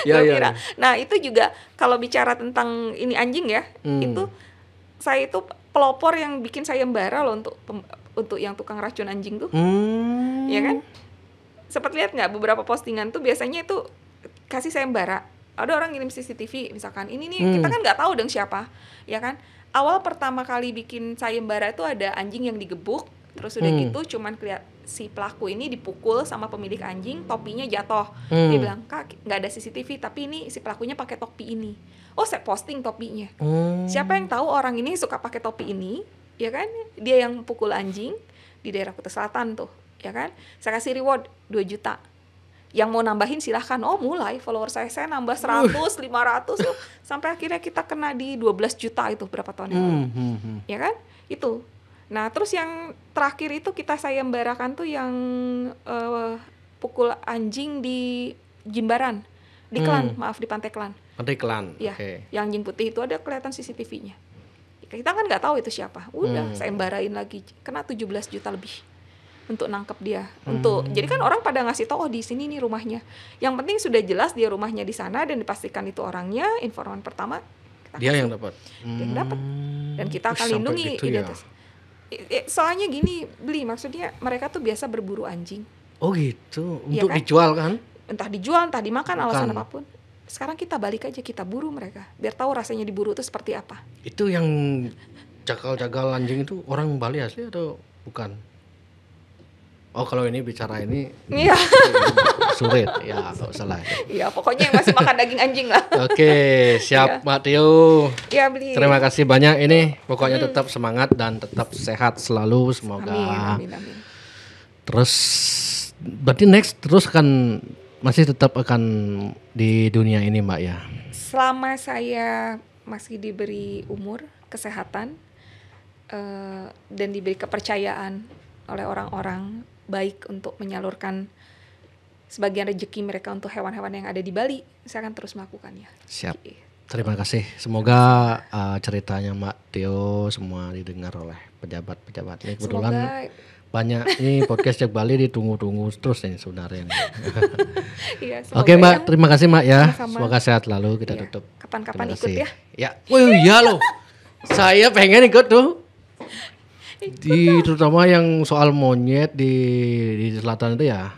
Ya. Nah itu juga kalau bicara tentang ini anjing ya, itu saya itu pelopor yang bikin sayembara loh untuk yang tukang racun anjing tuh, ya kan? Sempat lihat nggak beberapa postingan tuh biasanya itu kasih sayembara. Ada orang ngirim CCTV misalkan, ini nih kita kan nggak tahu dong siapa, ya kan? Awal pertama kali bikin sayembara itu ada anjing yang digebuk. Terus udah gitu cuman kelihatan si pelaku ini dipukul sama pemilik anjing, topinya jatuh. Dia bilang, "Kak, nggak ada CCTV tapi ini si pelakunya pakai topi ini." Oh, saya posting topinya. Siapa yang tahu orang ini suka pakai topi ini, ya kan? Dia yang pukul anjing di daerah Kuta Selatan tuh, ya kan? Saya kasih reward 2 juta. Yang mau nambahin silahkan. Oh, mulai follower saya nambah 100, 500 tuh. Sampai akhirnya kita kena di 12 juta itu berapa tahun yang lalu. Ya kan? Itu. Nah, terus yang terakhir itu kita sayembarakan tuh yang pukul anjing di Jimbaran, di Klan, di Pantai Klan. Pantai Klan, ya, yang anjing putih itu ada kelihatan CCTV-nya. Kita kan nggak tahu itu siapa. Udah, sayembarain lagi, kena 17 juta lebih. untuk nangkep dia. Jadi kan orang pada ngasih tahu, oh di sini nih rumahnya. Yang penting sudah jelas dia rumahnya di sana dan dipastikan itu orangnya. Informan pertama dia yang dapat. Dia yang dapat. Dan kita akan lindungi gitu ya. Soalnya gini, maksudnya mereka tuh biasa berburu anjing. Oh gitu, untuk kan? dijual kan? Entah dijual, entah dimakan, alasan apapun. Sekarang kita balik aja, kita buru mereka, biar tahu rasanya diburu itu seperti apa. Itu yang jagal-jagal anjing itu orang Bali asli atau bukan? Oh kalau ini bicara ini, iya. Surit, ya nggak salah. Iya, pokoknya yang masih makan daging anjing lah. Oke, siap Mbak Tio. Iya, Bli. Terima kasih banyak ini. Pokoknya tetap semangat dan tetap sehat selalu semoga. Amin. Terus berarti next terus masih tetap akan di dunia ini Mbak ya? Selama saya masih diberi umur, kesehatan, dan diberi kepercayaan oleh orang-orang baik untuk menyalurkan sebagian rezeki mereka untuk hewan-hewan yang ada di Bali, saya akan terus melakukannya. Siap. Terima kasih. Semoga ceritanya Mbak Tio semua didengar oleh pejabat-pejabat. Ini kebetulan banyak ini podcast Cek Bali ditunggu-tunggu terus ini sebenarnya. Iya, oke Mbak, terima kasih Mbak ya. Sama-sama. Semoga sehat selalu, kita tutup. Kapan-kapan ikut ya. Ya. Wih, iya loh. Saya pengen ikut tuh. Terutama yang soal monyet di selatan itu ya.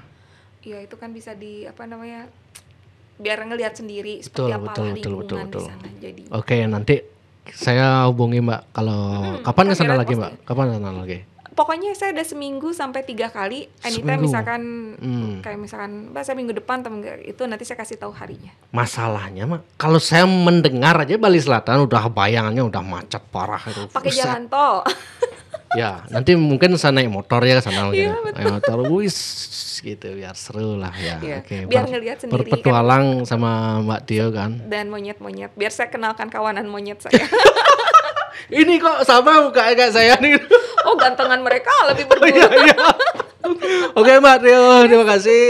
Iya, itu kan bisa biar ngelihat sendiri seperti apa lingkungan di sana. Jadi. Oke, nanti saya hubungi Mbak kalau kapan kesana lagi Mbak? Kapan kesana lagi? Pokoknya saya ada seminggu sampai 3 kali. Anytime misalkan kayak misalkan Mbak saya minggu depan atau enggak, itu nanti saya kasih tahu harinya. Masalahnya Mbak, kalau saya mendengar aja Bali Selatan udah bayangannya udah macet parah itu. Pakai jalan tol. Ya, nanti mungkin saya naik motor ya ke sana mungkin. Naik motor gitu biar seru lah ya. Iya, Oke, biar ngelihat sendiri berpetualang kan, sama Mbak Tio kan. Dan monyet-monyet, biar saya kenalkan kawanan monyet saya. Ini kok sama muka kayak saya nih. Oh, gantengan mereka lebih berburu. Oke Mbak Tio, terima kasih.